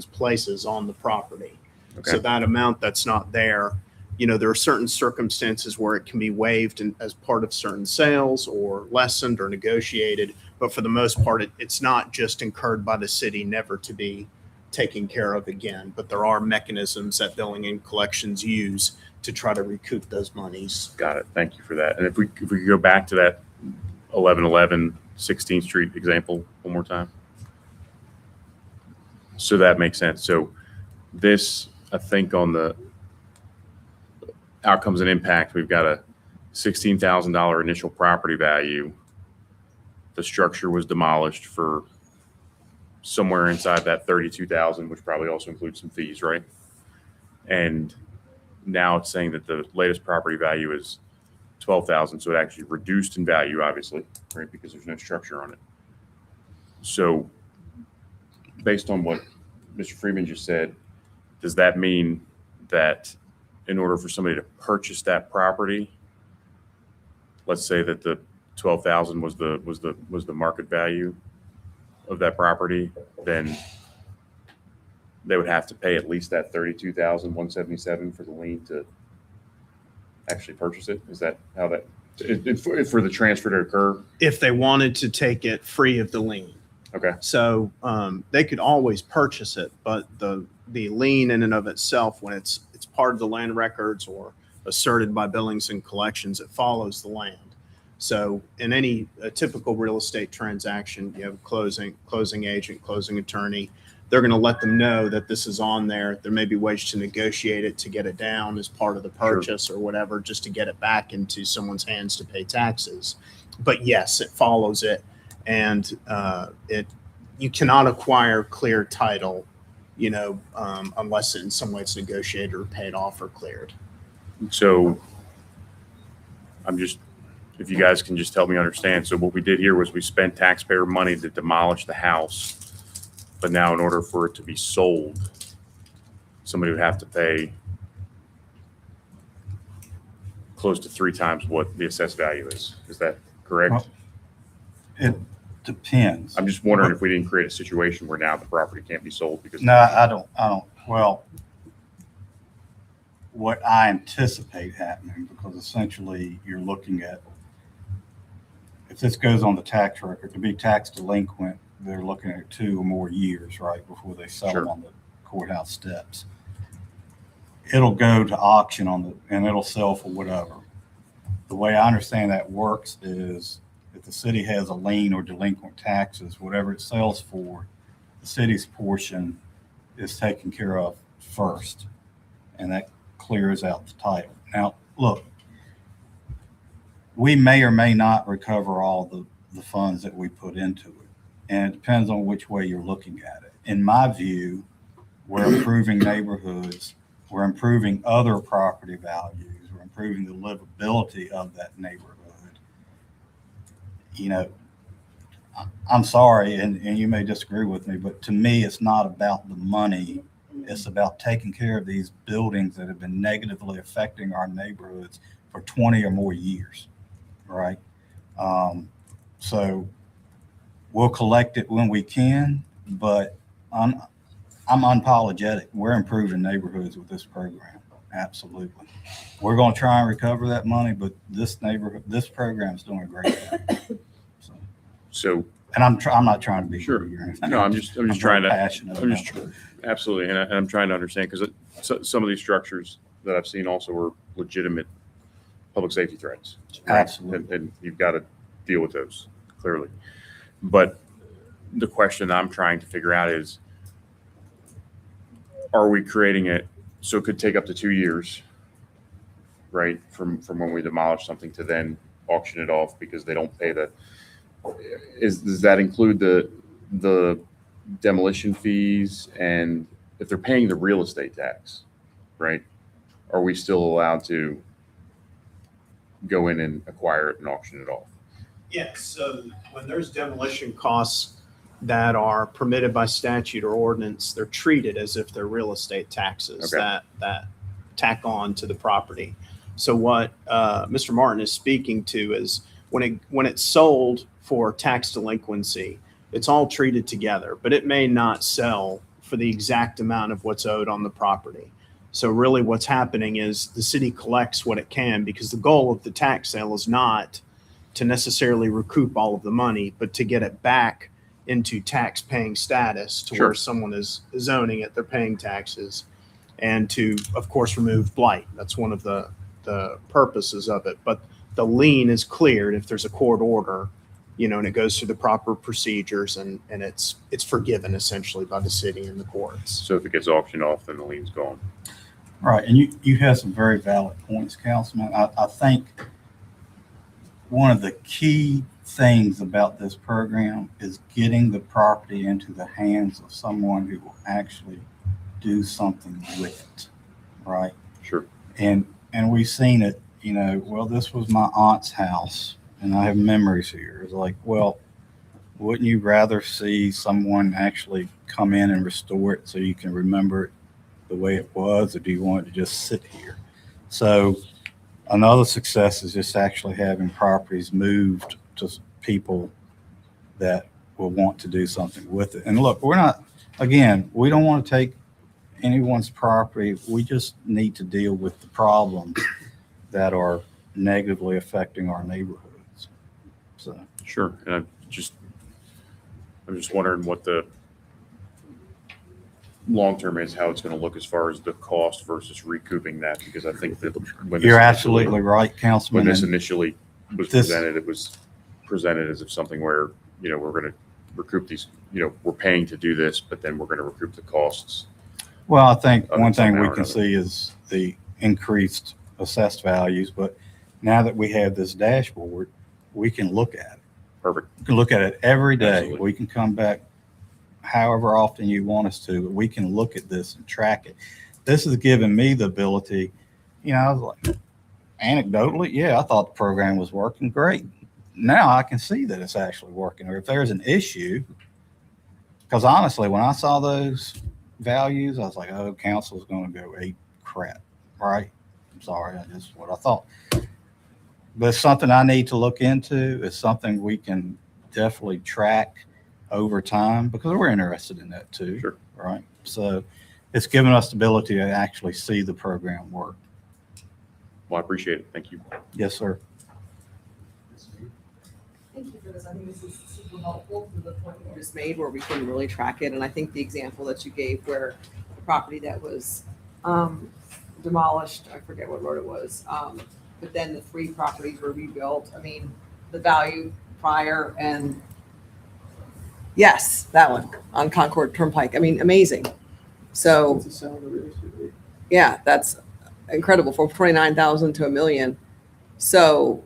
places on the property. Okay. So that amount that's not there, there are certain circumstances where it can be waived as part of certain sales or lessened or negotiated. But for the most part, it's not just incurred by the city, never to be taken care of again. But there are mechanisms that Billing and Collections use to try to recoup those monies. Got it. Thank you for that. And if we could go back to that 1111 16th Street example one more time. So that makes sense. So this, I think, on the outcomes and impact, we've got a $16,000 initial property value. The structure was demolished for somewhere inside that 32,000, which probably also includes some fees, right? And now it's saying that the latest property value is 12,000. So it actually reduced in value, obviously, right? Because there's no structure on it. So based on what Mr. Freeman just said, does that mean that in order for somebody to purchase that property, let's say that the 12,000 was the market value of that property, then they would have to pay at least that 32,177 for the lien to actually purchase it? Is that how that, for the transfer to occur? If they wanted to take it free of the lien. Okay. So they could always purchase it, but the lien in and of itself, when it's part of the land records or asserted by Billings and Collections, it follows the land. So in a typical real estate transaction, you have a closing agent, closing attorney. They're going to let them know that this is on there. There may be ways to negotiate it to get it down as part of the purchase or whatever, just to get it back into someone's hands to pay taxes. But yes, it follows it. And you cannot acquire clear title, unless in some way it's negotiated or paid off or cleared. So if you guys can just help me understand. So what we did here was we spent taxpayer money to demolish the house, but now in order for it to be sold, somebody would have to pay close to 3 times what the assessed value is. Is that correct? Well, Depends. I'm just wondering if we didn't create a situation where now the property can't be sold because. No, I don't, well, what I anticipate happening, because essentially you're looking at, if this goes on the tax record, to be tax delinquent, they're looking at 2 or more years, right, before they sell them on the courthouse steps. It'll go to auction and it'll sell for whatever. The way I understand that works is if the city has a lien or delinquent taxes, whatever it sells for, the city's portion is taken care of first, and that clears out the title. Now, look, we may or may not recover all the funds that we put into it, and it depends on which way you're looking at it. In my view, we're improving neighborhoods, we're improving other property values, we're improving the livability of that neighborhood. You know, I'm sorry, and you may disagree with me, but to me, it's not about the money. It's about taking care of these buildings that have been negatively affecting our neighborhoods for 20 or more years, right? So we'll collect it when we can, but I'm unapologetic. We're improving neighborhoods with this program. Absolutely. We're going to try and recover that money, but this program is doing a great job. So, and I'm not trying to be sure. greedy or anything. No, I'm just trying to. Passionate I'm just about it. absolutely, and I'm trying to understand because some of these structures that I've seen also were legitimate public safety threats. Right? Absolutely. And you've got to deal with those clearly. But the question I'm trying to figure out is, are we creating it so it could take up to 2 years, right, from when we demolish something to then auction it off because they don't pay the. Does that include the demolition fees, and if they're paying the real estate tax, right? Are we still allowed to go in and acquire it and auction it off? Yes. So when there's demolition costs that are permitted by statute or ordinance, they're treated as if they're real estate taxes that tack on to the property. So what Mr. Martin is speaking to is when it's sold for tax delinquency, it's all treated together, but it may not sell for the exact amount of what's owed on the property. So really what's happening is the city collects what it can, because the goal of the tax sale is not to necessarily recoup all of the money, but to get it back into tax paying status to where someone is owning it, they're paying taxes, and to, of course, remove blight. That's one of the purposes of it. But the lien is cleared if there's a court order, you know, and it goes through the proper procedures, and it's forgiven essentially by the city and the courts. So if it gets auctioned off, then the lien's gone. Right, and you have some very valid points, Councilman. I think one of the key things about this program is getting the property into the hands of someone who will actually do something with it, right? Sure. And we've seen it, you know, well, this was my aunt's house, and I have memories here. It's like, well, wouldn't you rather see someone actually come in and restore it so you can remember it the way it was, or do you want it to just sit here? So another success is just actually having properties moved to people that will want to do something with it. And look, we don't want to take anyone's property. We just need to deal with the problems that are negatively affecting our neighborhoods. So sure. And I'm just wondering what the long term is, how it's going to look as far as the cost versus recouping that, because I think that when you're absolutely right, Councilman. When this initially was presented, it was presented as if something where, you know, we're going to recoup these, you know, we're paying to do this, but then we're going to recoup the costs. Well, I think one thing we can see is the increased assessed values, but now that we have this dashboard, we can look at it. Perfect. We can look at it every day. Absolutely. We can come back however often you want us to, but we can look at this and track it. This has given me the ability, you know, I was like, anecdotally, yeah, I thought the program was working great. Now I can see that it's actually working. Or if there's an issue, because honestly, when I saw those values, I was like, oh, council's going to go eat crap, right? I'm sorry, that's what I thought. But it's something I need to look into. It's something we can definitely track over time because we're interested in that too. Sure. Right. So it's given us the ability to actually see the program work. Well, I appreciate it. Thank you. Yes, sir. Thank you for this. I think this is super helpful to the point you just made where we can really track it. And I think the example that you gave where the property that was demolished, I forget what road it was, but then the 3 properties were rebuilt. I mean, the value prior and yes, that one on Concord Turnpike. I mean, amazing. So yeah, that's incredible from 29,000 to $1 million. So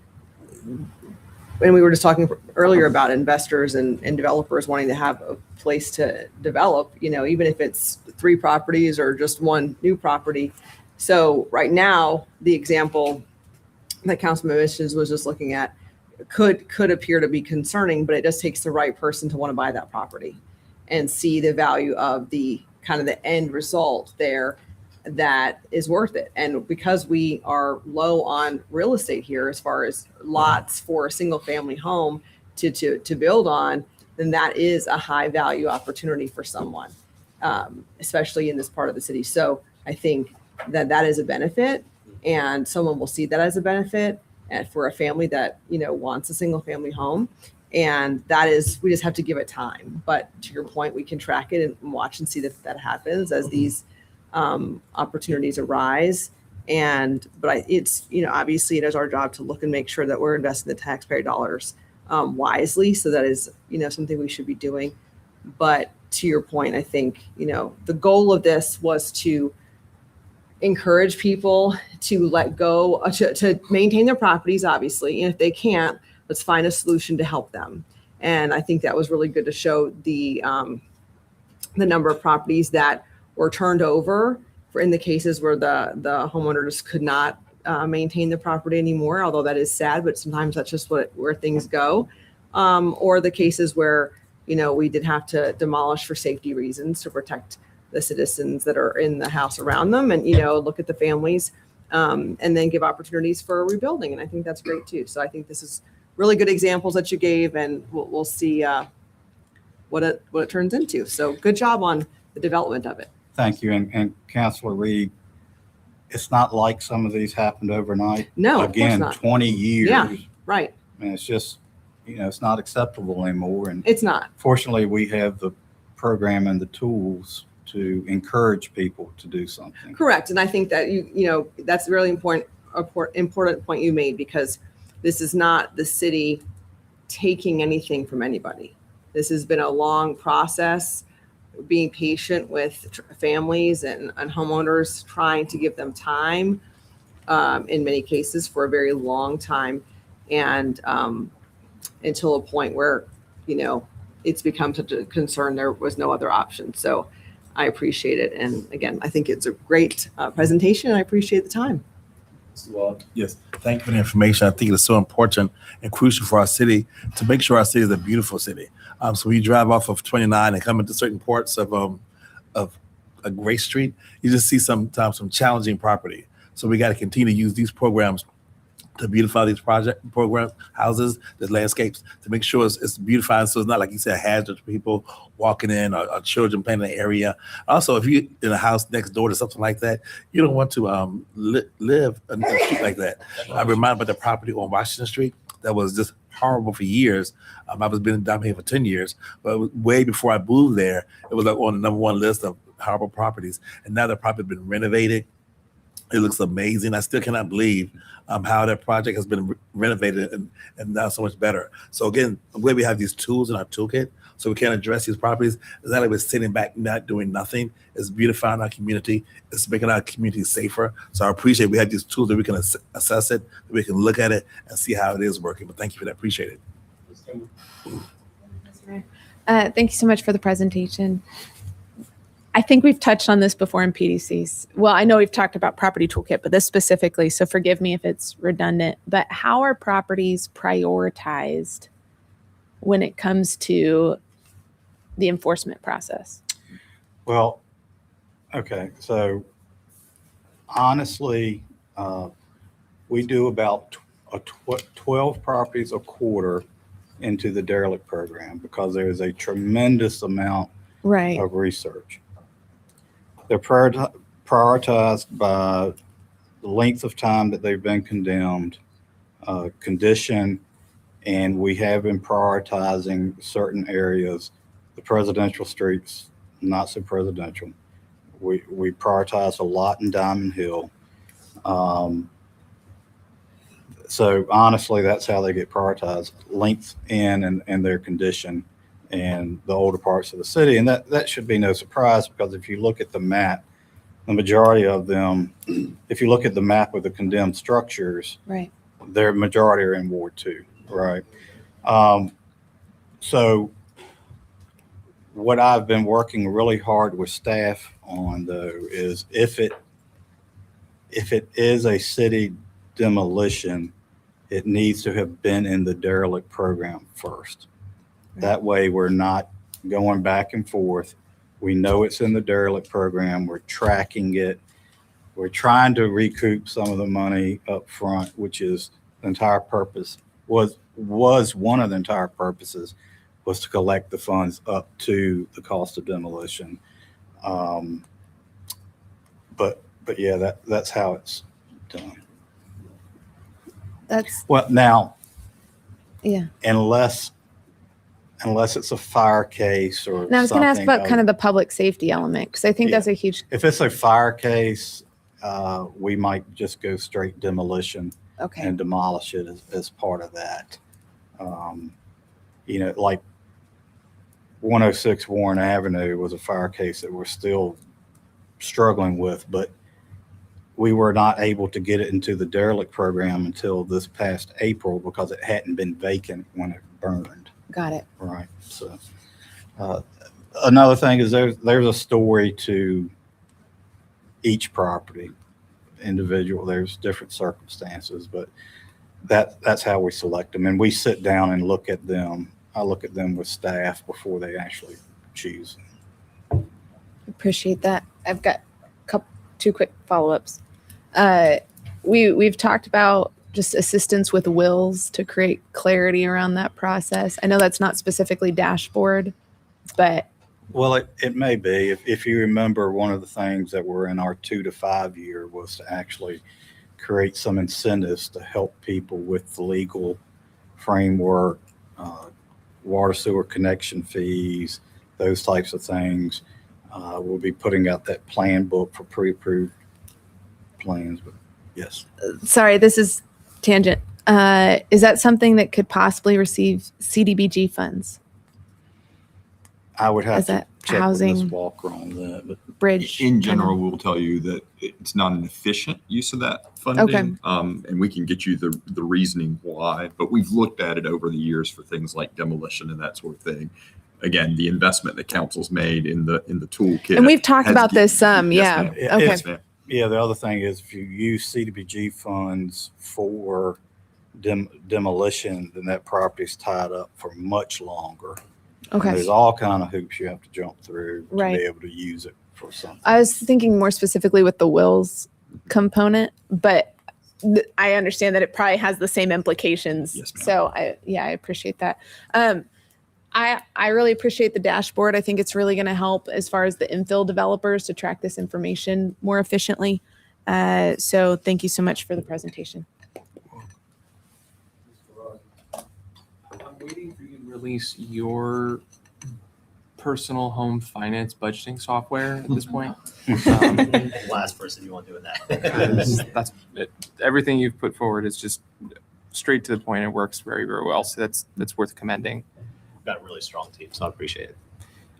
when we were just talking earlier about investors and developers wanting to have a place to develop, you know, even if it's 3 properties or just 1 new property. So right now, the example that Councilman Missions was just looking at could appear to be concerning, but it just takes the right person to want to buy that property and see the value of the kind of the end result there that is worth it. And because we are low on real estate here, as far as lots for a single family home to build on, then that is a high value opportunity for someone, especially in this part of the city. So I think that is a benefit, and someone will see that as a benefit, and for a family that, you know, wants a single family home. And that is, we just have to give it time. But to your point, we can track it and watch and see that happens as these opportunities arise. But it's, you know, obviously it is our job to look and make sure that we're investing the taxpayer dollars wisely. So that is, you know, something we should be doing. But to your point, I think, you know, the goal of this was to encourage people to let go, to maintain their properties, obviously. And if they can't, let's find a solution to help them. And I think that was really good to show the number of properties that were turned over for in the cases where the homeowner just could not maintain the property anymore, although that is sad, but sometimes that's just where things go. Or the cases where, you know, we did have to demolish for safety reasons to protect the citizens that are in the house around them, and, you know, look at the families, and then give opportunities for rebuilding. And I think that's great too. So I think this is really good examples that you gave, and we'll see what it turns into. So good job on the development of it. Thank you. And Councilor Reed, it's not like some of these happened overnight. No, again, of course not. 20 years. Yeah, right. And it's just, you know, it's not acceptable anymore. And It's not. fortunately, we have the program and the tools to encourage people to do something. Correct. And I think that you know, that's a really important point you made, because this is not the city taking anything from anybody. This has been a long process, being patient with families and homeowners, trying to give them time, in many cases for a very long time, and until a point where, you know, it's become such a concern, there was no other option. So I appreciate it. And again, I think it's a great presentation, and I appreciate the time. Yes, thank you for the information. I think it is so important and crucial for our city to make sure our city is a beautiful city. So when you drive off of 29 and come into certain parts of a Grace Street, you just see sometimes some challenging property. So we got to continue to use these programs to beautify these programs, houses, the landscapes, to make sure it's beautified, so it's not, like you said, hazard for people walking in, or children playing in the area. Also, if you're in a house next door to something like that, you don't want to live in a street like that. I remember about the property on Washington Street that was just horrible for years. I was been down here for 10 years, but way before I moved there, it was like on the #1 list of horrible properties. And now the property's been renovated. It looks amazing. I still cannot believe how that project has been renovated and now so much better. So again, I'm glad we have these tools in our toolkit so we can address these properties. It's not like we're sitting back not doing nothing. It's beautifying our community. It's making our community safer. So I appreciate we have these tools that we can assess it, that we can look at it and see how it is working. But thank you for that. Appreciate it. Thank you so much for the presentation. I think we've touched on this before in PDCs. Well, I know we've talked about property toolkit, but this specifically, so forgive me if it's redundant, but how are properties prioritized when it comes to the enforcement process? Well, okay. So honestly, we do about 12 properties a quarter into the derelict program because there is a tremendous amount Right. of research. They're prioritized by the length of time that they've been condemned, condition, and we have been prioritizing certain areas. The presidential streets, not so presidential. We prioritize a lot in Diamond Hill. So honestly, that's how they get prioritized: length in and their condition and the older parts of the city. And that should be no surprise, because if you look at the map, the majority of them, if you look at the map of the condemned structures, Right. their majority are in Ward 2, right? So what I've been working really hard with staff on, though, is if it is a city demolition, it needs to have been in the derelict program first. That way we're not going back and forth. We know it's in the derelict program. We're tracking it. We're trying to recoup some of the money up front, which is the entire purpose, was one of the entire purposes, was to collect the funds up to the cost of demolition. But yeah, that's how it's done. That's, Well, now, yeah. unless it's a fire case or Now I was going to ask something about kind of the public safety element, because I think Yeah. that's a huge, If it's a fire case, we might just go straight demolition okay. and demolish it as part of that. Like 106 Warren Avenue was a fire case that we're still struggling with, but we were not able to get it into the derelict program until this past April because it hadn't been vacant when it burned. Got it. Right. So another thing is there's a story to each property individual. There's different circumstances, but that's how we select them. And we sit down and look at them. I look at them with staff before they actually choose. Appreciate that. I've got two quick follow-ups. We've talked about just assistance with wills to create clarity around that process. I know that's not specifically dashboard, but Well, it may be. If you remember, one of the things that were in our 2 to 5 year was to actually create some incentives to help people with the legal framework, water sewer connection fees, those types of things. We'll be putting out that plan book for pre-approved plans, but yes. sorry, this is tangent. Is that something that could possibly receive CDBG funds? I would have Is to that check with housing? Ms. Walker on that, but Bridge? In general, we'll tell you that it's not an efficient use of that funding. Okay. And we can get you the reasoning why, but we've looked at it over the years for things like demolition and that sort of thing. Again, the investment that council's made in the toolkit. And we've talked has about given- this some, Yes, yeah. ma'am. Okay. Yes, ma'am. yeah, the other thing is if you use CDBG funds for demolition, then that property's tied up for much longer. And Okay. there's all kind of hoops you have to jump through to Right. be able to use it for something. I was thinking more specifically with the wills component, but I understand that it probably has the same implications. Yes, ma'am. So I appreciate that. I really appreciate the dashboard. I think it's really going to help as far as the infill developers to track this information more efficiently. So thank you so much for the presentation. I'm waiting for you to release your personal home finance budgeting software at this point. Last person you want doing that. That's it. Everything you've put forward is just straight to the point. It works very, very well. So that's worth commending. Got a really strong team, so I appreciate it.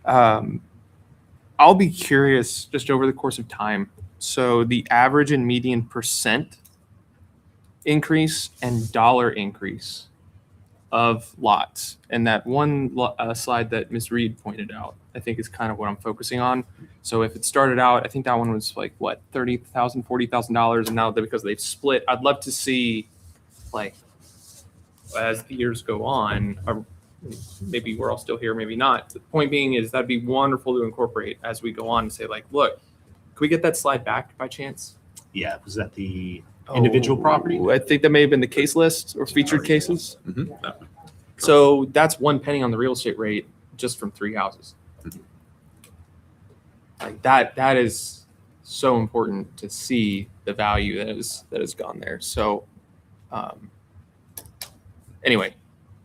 I'll be curious just over the course of time. So the average and median percent increase and dollar increase of lots. And that one slide that Ms. Reed pointed out, I think is kind of what I'm focusing on. So if it started out, I think that one was like what, $30,000, $40,000. And now that because they've split, I'd love to see like as the years go on, maybe we're all still here, maybe not. The point being is that'd be wonderful to incorporate as we go on and say like, look, can we get that slide back by chance? Yeah, was that the individual property? I think that may have been the case list or featured cases. Mhm. So that's 1 penny on the real estate rate just from 3 houses. Like that is so important to see the value that has gone there. So anyway,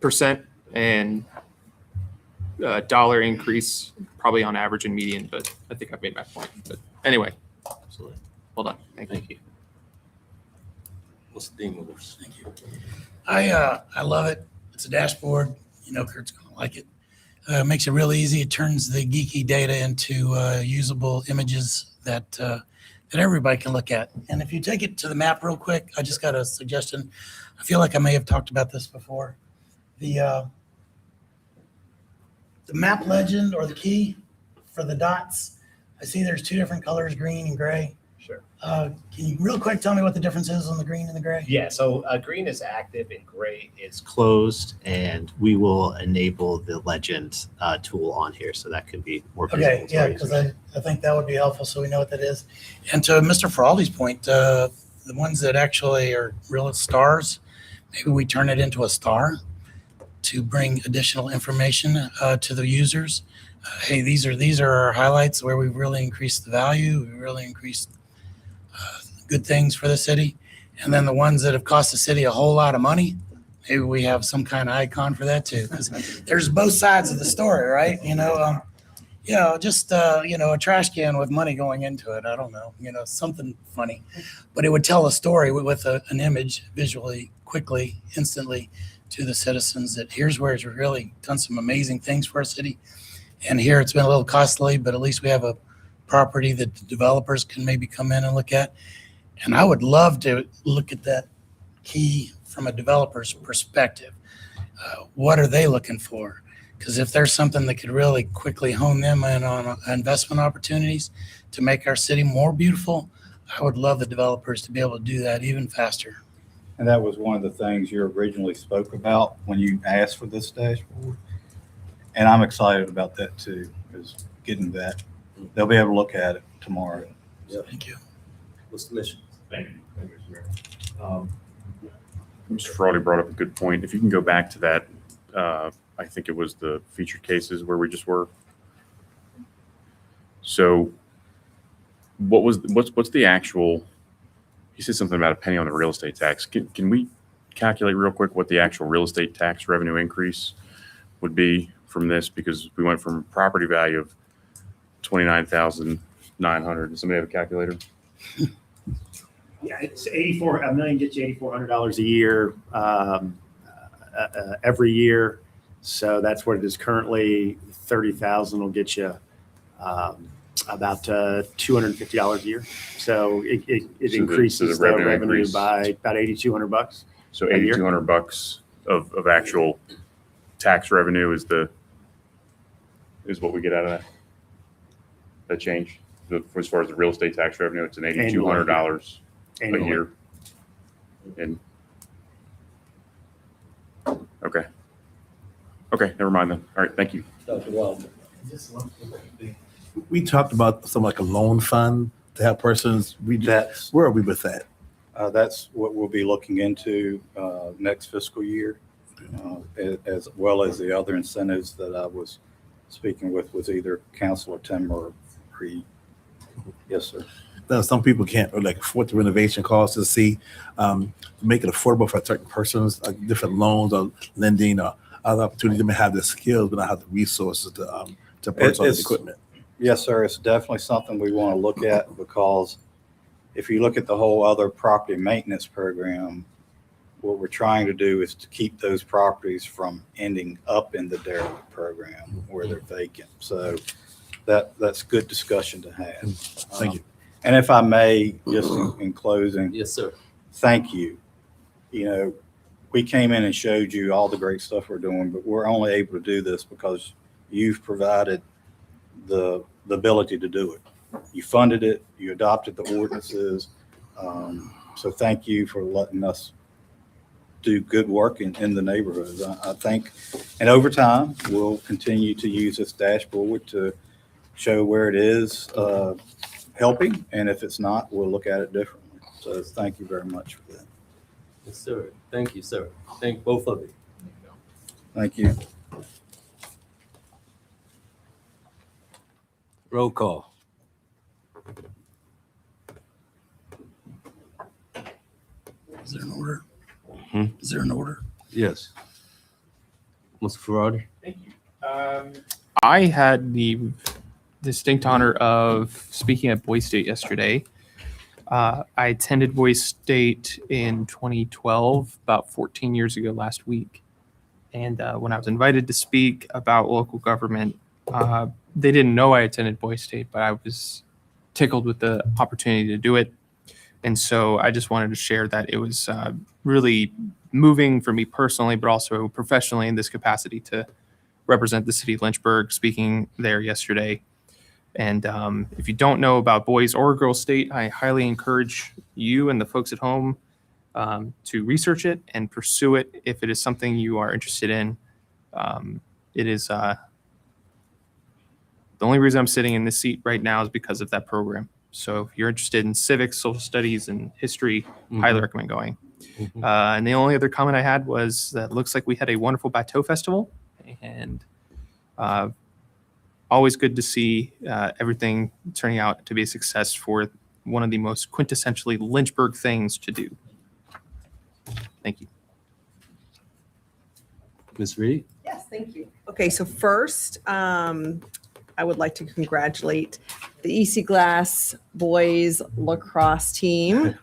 percent and dollar increase probably on average and median, but I think I've made my point. But anyway, Absolutely. well done. Thank you. What's the theme of this? Thank you. I love it. It's a dashboard. You know, Kurt's gonna like it. Makes it real easy. It turns the geeky data into usable images that everybody can look at. And if you take it to the map real quick, I just got a suggestion. I feel like I may have talked about this before. The map legend or the key for the dots. I see there's 2 different colors, green and gray. Sure. Can you real quick tell me what the difference is on the green and the gray? Yeah, so green is active and gray is closed, and we will enable the legend tool on here, so that could be more visible. Okay, to yeah, our because users. I think that would be helpful so we know what that is. And to Mr. Feraldi's point, the ones that actually are real stars, maybe we turn it into a star to bring additional information to the users. Hey, these are our highlights where we've really increased the value, we really increased good things for the city. And then the ones that have cost the city a whole lot of money, maybe we have some kind of icon for that too. Because there's both sides of the story, right? Just a trash can with money going into it. I don't know, something funny, but it would tell a story with an image visually, quickly, instantly to the citizens that here's where it's really done some amazing things for our city. And here it's been a little costly, but at least we have a property that the developers can maybe come in and look at. And I would love to look at that key from a developer's perspective. What are they looking for? Because if there's something that could really quickly hone them in on investment opportunities to make our city more beautiful, I would love the developers to be able to do that even faster. And that was one of the things you originally spoke about when you asked for this dashboard. And I'm excited about that too, is getting that. They'll be able to look at it tomorrow. Thank you. What's the mission? Thank you. Thank you, Mr. Mayor. Mr. Ferraldi brought up a good point. If you can go back to that, I think it was the featured cases where we just were. So what's the actual, you said something about a penny on the real estate tax. Can we calculate real quick what the actual real estate tax revenue increase would be from this? Because we went from property value of 29,900. Does somebody have a calculator? Yeah, it's $1 million gets you $8,400 a year every year. So that's what it is currently. 30,000 will get you about $250 a year. So it increases the revenue by about $8,200. So $8,200 of actual tax revenue is what we get out of that. That change as far as the real estate tax revenue. It's an $8,200 a year. And okay, never mind then. All right, thank you. Dr. Wilder. We talked about something like a loan fund to help persons. Where are we with that? That's what we'll be looking into next fiscal year, as well as the other incentives that I was speaking with either Councilor Tim or Reed. Yes, sir. Now, some people can't afford the renovation costs to see, make it affordable for certain persons, like different loans or lending or other opportunities. They may have the skills, but not have the resources to purchase all this equipment. Yes, sir. It's definitely something we want to look at, because if you look at the whole other property maintenance program, what we're trying to do is to keep those properties from ending up in the derelict program where they're vacant. So that's good discussion to have. Thank you. And if I may, just in closing. Yes, sir. Thank you. We came in and showed you all the great stuff we're doing, but we're only able to do this because you've provided the ability to do it. You funded it, you adopted the ordinances. So thank you for letting us do good work in the neighborhoods. I think, and over time, we'll continue to use this dashboard to show where it is helping, and if it's not, we'll look at it differently. So thank you very much for that. Yes, sir. Thank you, sir. Thank both of you. Thank you. Roll call. Is there an order? Hmm? Is there an order? Yes. Mr. Ferrari? I had the distinct honor of speaking at Boise State yesterday. I attended Boise State in 2012, about 14 years ago last week. And when I was invited to speak about local government, they didn't know I attended Boise State, but I was tickled with the opportunity to do it. And so I just wanted to share that it was really moving for me personally, but also professionally in this capacity to represent the city of Lynchburg, speaking there yesterday. And if you don't know about Boise or Girls State, I highly encourage you and the folks at home to research it and pursue it if it is something you are interested in. It is the only reason I'm sitting in this seat right now is because of that program. So if you're interested in civics, social studies, and history, highly recommend going. And the only other comment I had was that it looks like we had a wonderful Bateau Festival, and always good to see everything turning out to be a success for one of the most quintessentially Lynchburg things to do. Thank you. Ms. Reed? Yes, thank you. Okay, so first, I would like to congratulate the EC Glass boys lacrosse team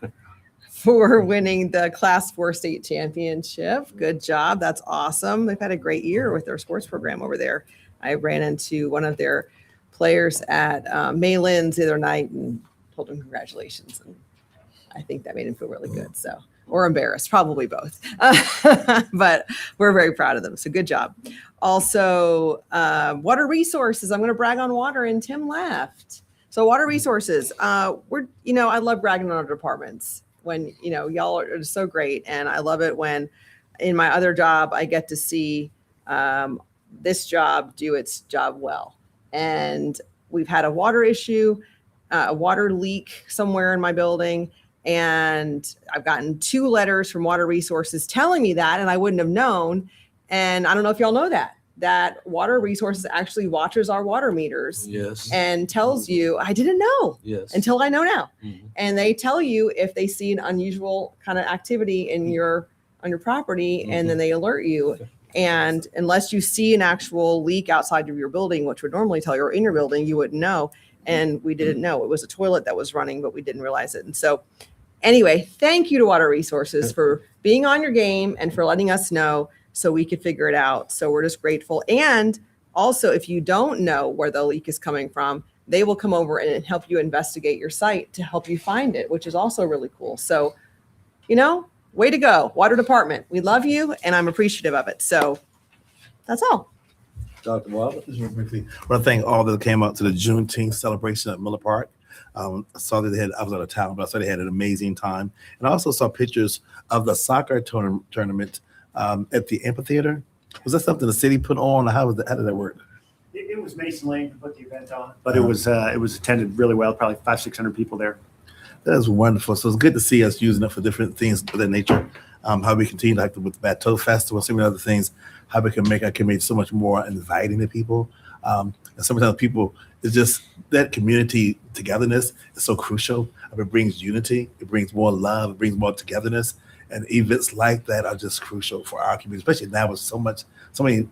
for winning the Class 4 state championship. Good job. That's awesome. They've had a great year with their sports program over there. I ran into one of their players at Maylands the other night and told him congratulations. And I think that made him feel really good. So, or embarrassed, probably both. But we're very proud of them. So good job. Also, water resources. I'm going to brag on water, and Tim left. So water resources. I love bragging on our departments when, y'all are just so great. And I love it when in my other job, I get to see this job do its job well. And we've had a water issue, a water leak somewhere in my building. And I've gotten 2 letters from Water Resources telling me that, and I wouldn't have known. And I don't know if y'all know that Water Resources actually watches our water meters. Yes. And tells you, I didn't know. Yes. Until I know now. And they tell you if they see an unusual kind of activity on your property, and then they alert you. And unless you see an actual leak outside of your building, which would normally tell you, or in your building, you wouldn't know. And we didn't know. It was a toilet that was running, but we didn't realize it. And so anyway, thank you to Water Resources for being on your game and for letting us know so we could figure it out. So we're just grateful. And also, if you don't know where the leak is coming from, they will come over and help you investigate your site to help you find it, which is also really cool. So, way to go, Water Department. We love you, and I'm appreciative of it. So that's all. Dr. Walbert? Just real briefly, I want to thank all that came out to the Juneteenth celebration at Miller Park. I saw that I was out of town, but I saw they had an amazing time. And I also saw pictures of the soccer tournament at the amphitheater. Was that something the city put on? How did that work? It was Mason Lane to put the event on, but it was attended really well. Probably 500-600 people there. That is wonderful. So it's good to see us using it for different things of that nature. How we continue like with the Bateau Festival, so many other things. How we can make our community so much more inviting to people. And sometimes people, it's just that community togetherness is so crucial. It brings unity. It brings more love. It brings more togetherness. And events like that are just crucial for our community, especially now with so many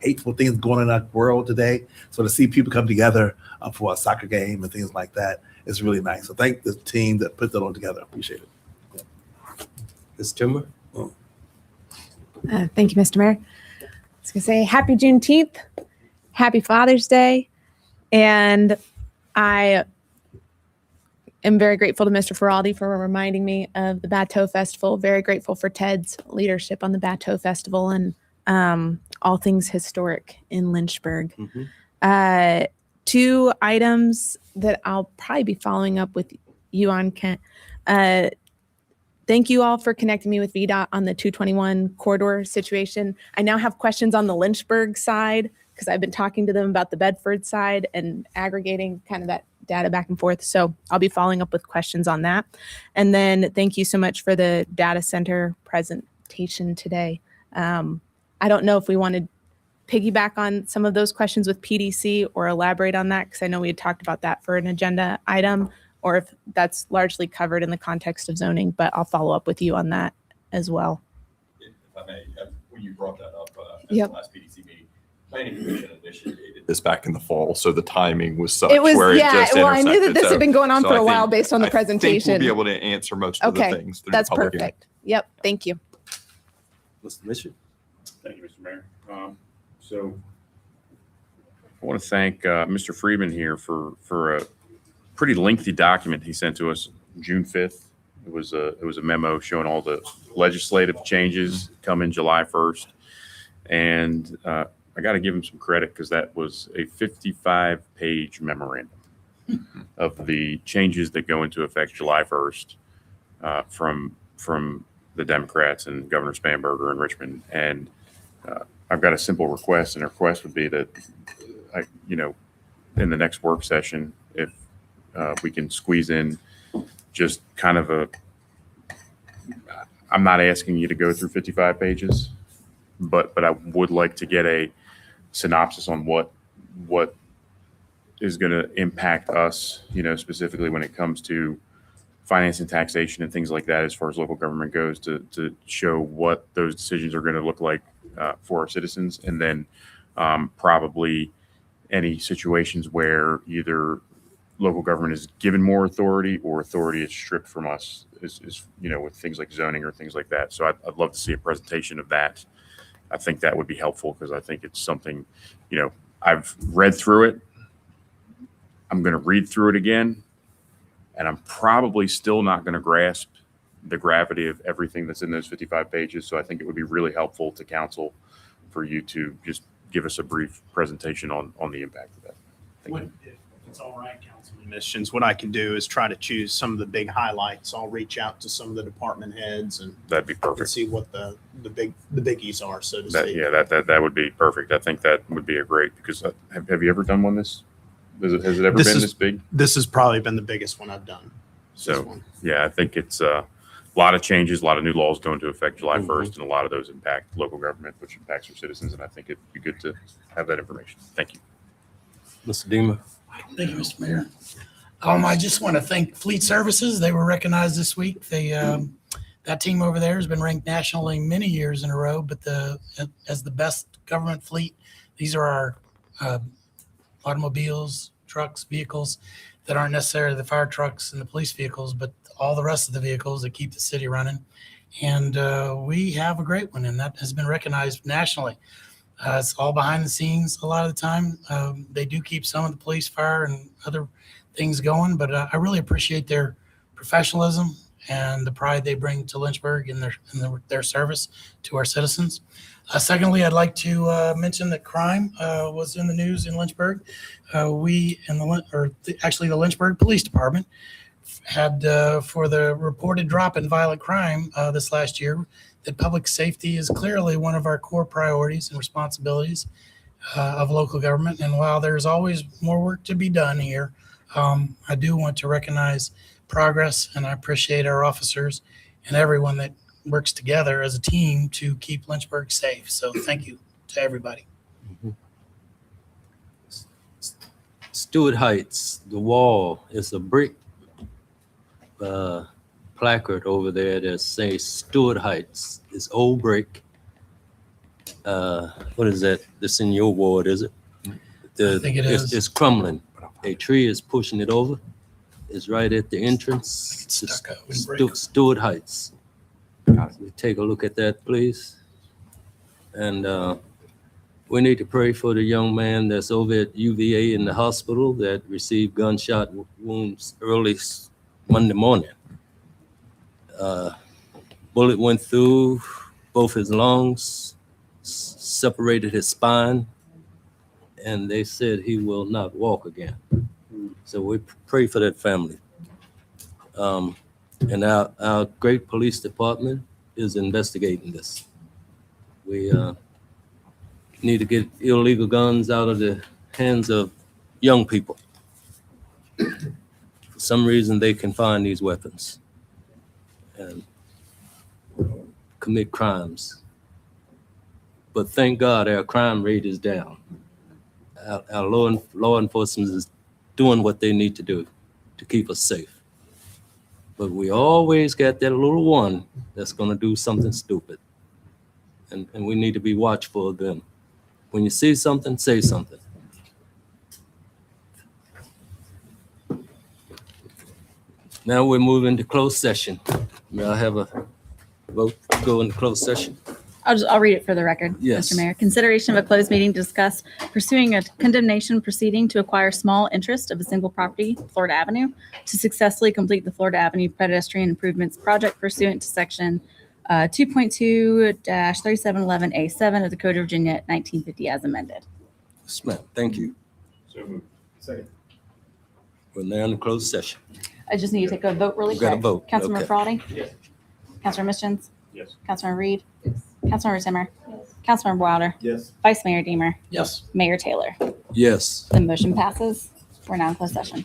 hateful things going on in our world today. So to see people come together for a soccer game and things like that is really nice. So thank the team that put that on together. Appreciate it. Ms. Timmer? Thank you, Mr. Mayor. I was going to say happy Juneteenth, happy Father's Day, and I am very grateful to Mr. Feraldi for reminding me of the Bateau Festival. Very grateful for Ted's leadership on the Bateau Festival and all things historic in Lynchburg. 2 items that I'll probably be following up with you on, Kent. Thank you all for connecting me with VDOT on the 221 corridor situation. I now have questions on the Lynchburg side because I've been talking to them about the Bedford side and aggregating kind of that data back and forth. So I'll be following up with questions on that. And then thank you so much for the data center presentation today. I don't know if we want to piggyback on some of those questions with PDC or elaborate on that, because I know we had talked about that for an agenda item, or if that's largely covered in the context of zoning, but I'll follow up with you on that as well. If I may, when you brought that up at Yep. the last PDC meeting, Planning Commission initiated this back in the fall, so the timing was such It was, where it yeah, just well, I knew that intersected. this So- had been going on so for I a while think- based on the I think presentation. we'll be able to answer most of the Okay, things through that's the public hearing. perfect. Yep, thank you. Mr. Bishop? Thank you, Mr. Mayor. So I want to thank Mr. Friedman here for a pretty lengthy document he sent to us June 5th. It was a memo showing all the legislative changes coming July 1st. And I got to give him some credit because that was a 55-page memorandum of the changes that go into effect July 1st from the Democrats and Governor Spanberger in Richmond. And I've got a simple request, and the request would be that, in the next work session, if we can squeeze in just kind of I'm not asking you to go through 55 pages, but I would like to get a synopsis on what is going to impact us, specifically when it comes to finance and taxation and things like that, as far as local government goes, to show what those decisions are going to look like for our citizens. And then probably any situations where either local government is given more authority or authority is stripped from us, is with things like zoning or things like that. So I'd love to see a presentation of that. I think that would be helpful because I think it's something, I've read through it. I'm going to read through it again, and I'm probably still not going to grasp the gravity of everything that's in those 55 pages. So I think it would be really helpful to council for you to just give us a brief presentation on the impact of that. Thank you. If it's all right, Councilman Missions, what I can do is try to choose some of the big highlights. I'll reach out to some of the department heads and That'd be perfect. see what the biggies are, so to speak. That would be perfect. I think that would be a great, because have you ever done one this? Has it ever been this big? This has probably been the biggest one I've done. So, yeah, I think it's a lot of changes, a lot of new laws go into effect July 1st, and a lot of those impact local government, which impacts our citizens. And I think it'd be good to have that information. Thank you. Mr. Dema? Thank you, Mr. Mayor. I just want to thank Fleet Services. They were recognized this week. That team over there has been ranked nationally many years in a row, but as the best government fleet. These are our automobiles, trucks, vehicles that aren't necessarily the fire trucks and the police vehicles, but all the rest of the vehicles that keep the city running. And we have a great one, and that has been recognized nationally. It's all behind the scenes a lot of the time. They do keep some of the police, fire, and other things going, but I really appreciate their professionalism and the pride they bring to Lynchburg and their service to our citizens. Secondly, I'd like to mention that crime was in the news in Lynchburg. The Lynchburg Police Department had for the reported drop in violent crime this last year, that public safety is clearly one of our core priorities and responsibilities of local government. And while there's always more work to be done here, I do want to recognize progress, and I appreciate our officers and everyone that works together as a team to keep Lynchburg safe. So thank you to everybody. Stewart Heights, the wall is a brick placard over there that says Stewart Heights. It's old brick. What is that? That's in your ward, is it? I think it is. It's crumbling. A tree is pushing it over. It's right at the entrance to Stewart Heights. Take a look at that, please. And we need to pray for the young man that's over at UVA in the hospital that received gunshot wounds early Monday morning. Bullet went through both his lungs, separated his spine, and they said he will not walk again. So we pray for that family. And our great police department is investigating this. We need to get illegal guns out of the hands of young people. For some reason, they can find these weapons and commit crimes. But thank God our crime rate is down. Our law enforcement is doing what they need to do to keep us safe. But we always got that little one that's gonna do something stupid. And we need to be watchful of them. When you see something, say something. Now we're moving to closed session. May I have a vote to go into closed session? I'll read it for the record, Yes. Mr. Mayor. Consideration of a closed meeting to discuss pursuing a condemnation proceeding to acquire small interest of a single property, Florida Avenue, to successfully complete the Florida Avenue pedestrian improvements project pursuant to section 2.2-3711A7 of the Code of Virginia 1950 as amended. Yes, ma'am. Thank you. So moved. Second. We're now in the closed session. I just need to take a vote really We quick. got a vote. Councilmember Okay. Friday? Yes. Councilmember Mischins? Yes. Councilmember Reed? Councilmember Zimmer? Councilmember Wilder? Yes. Vice Mayor Deemer? Yes. Mayor Taylor? Yes. The motion passes. We're now in closed session.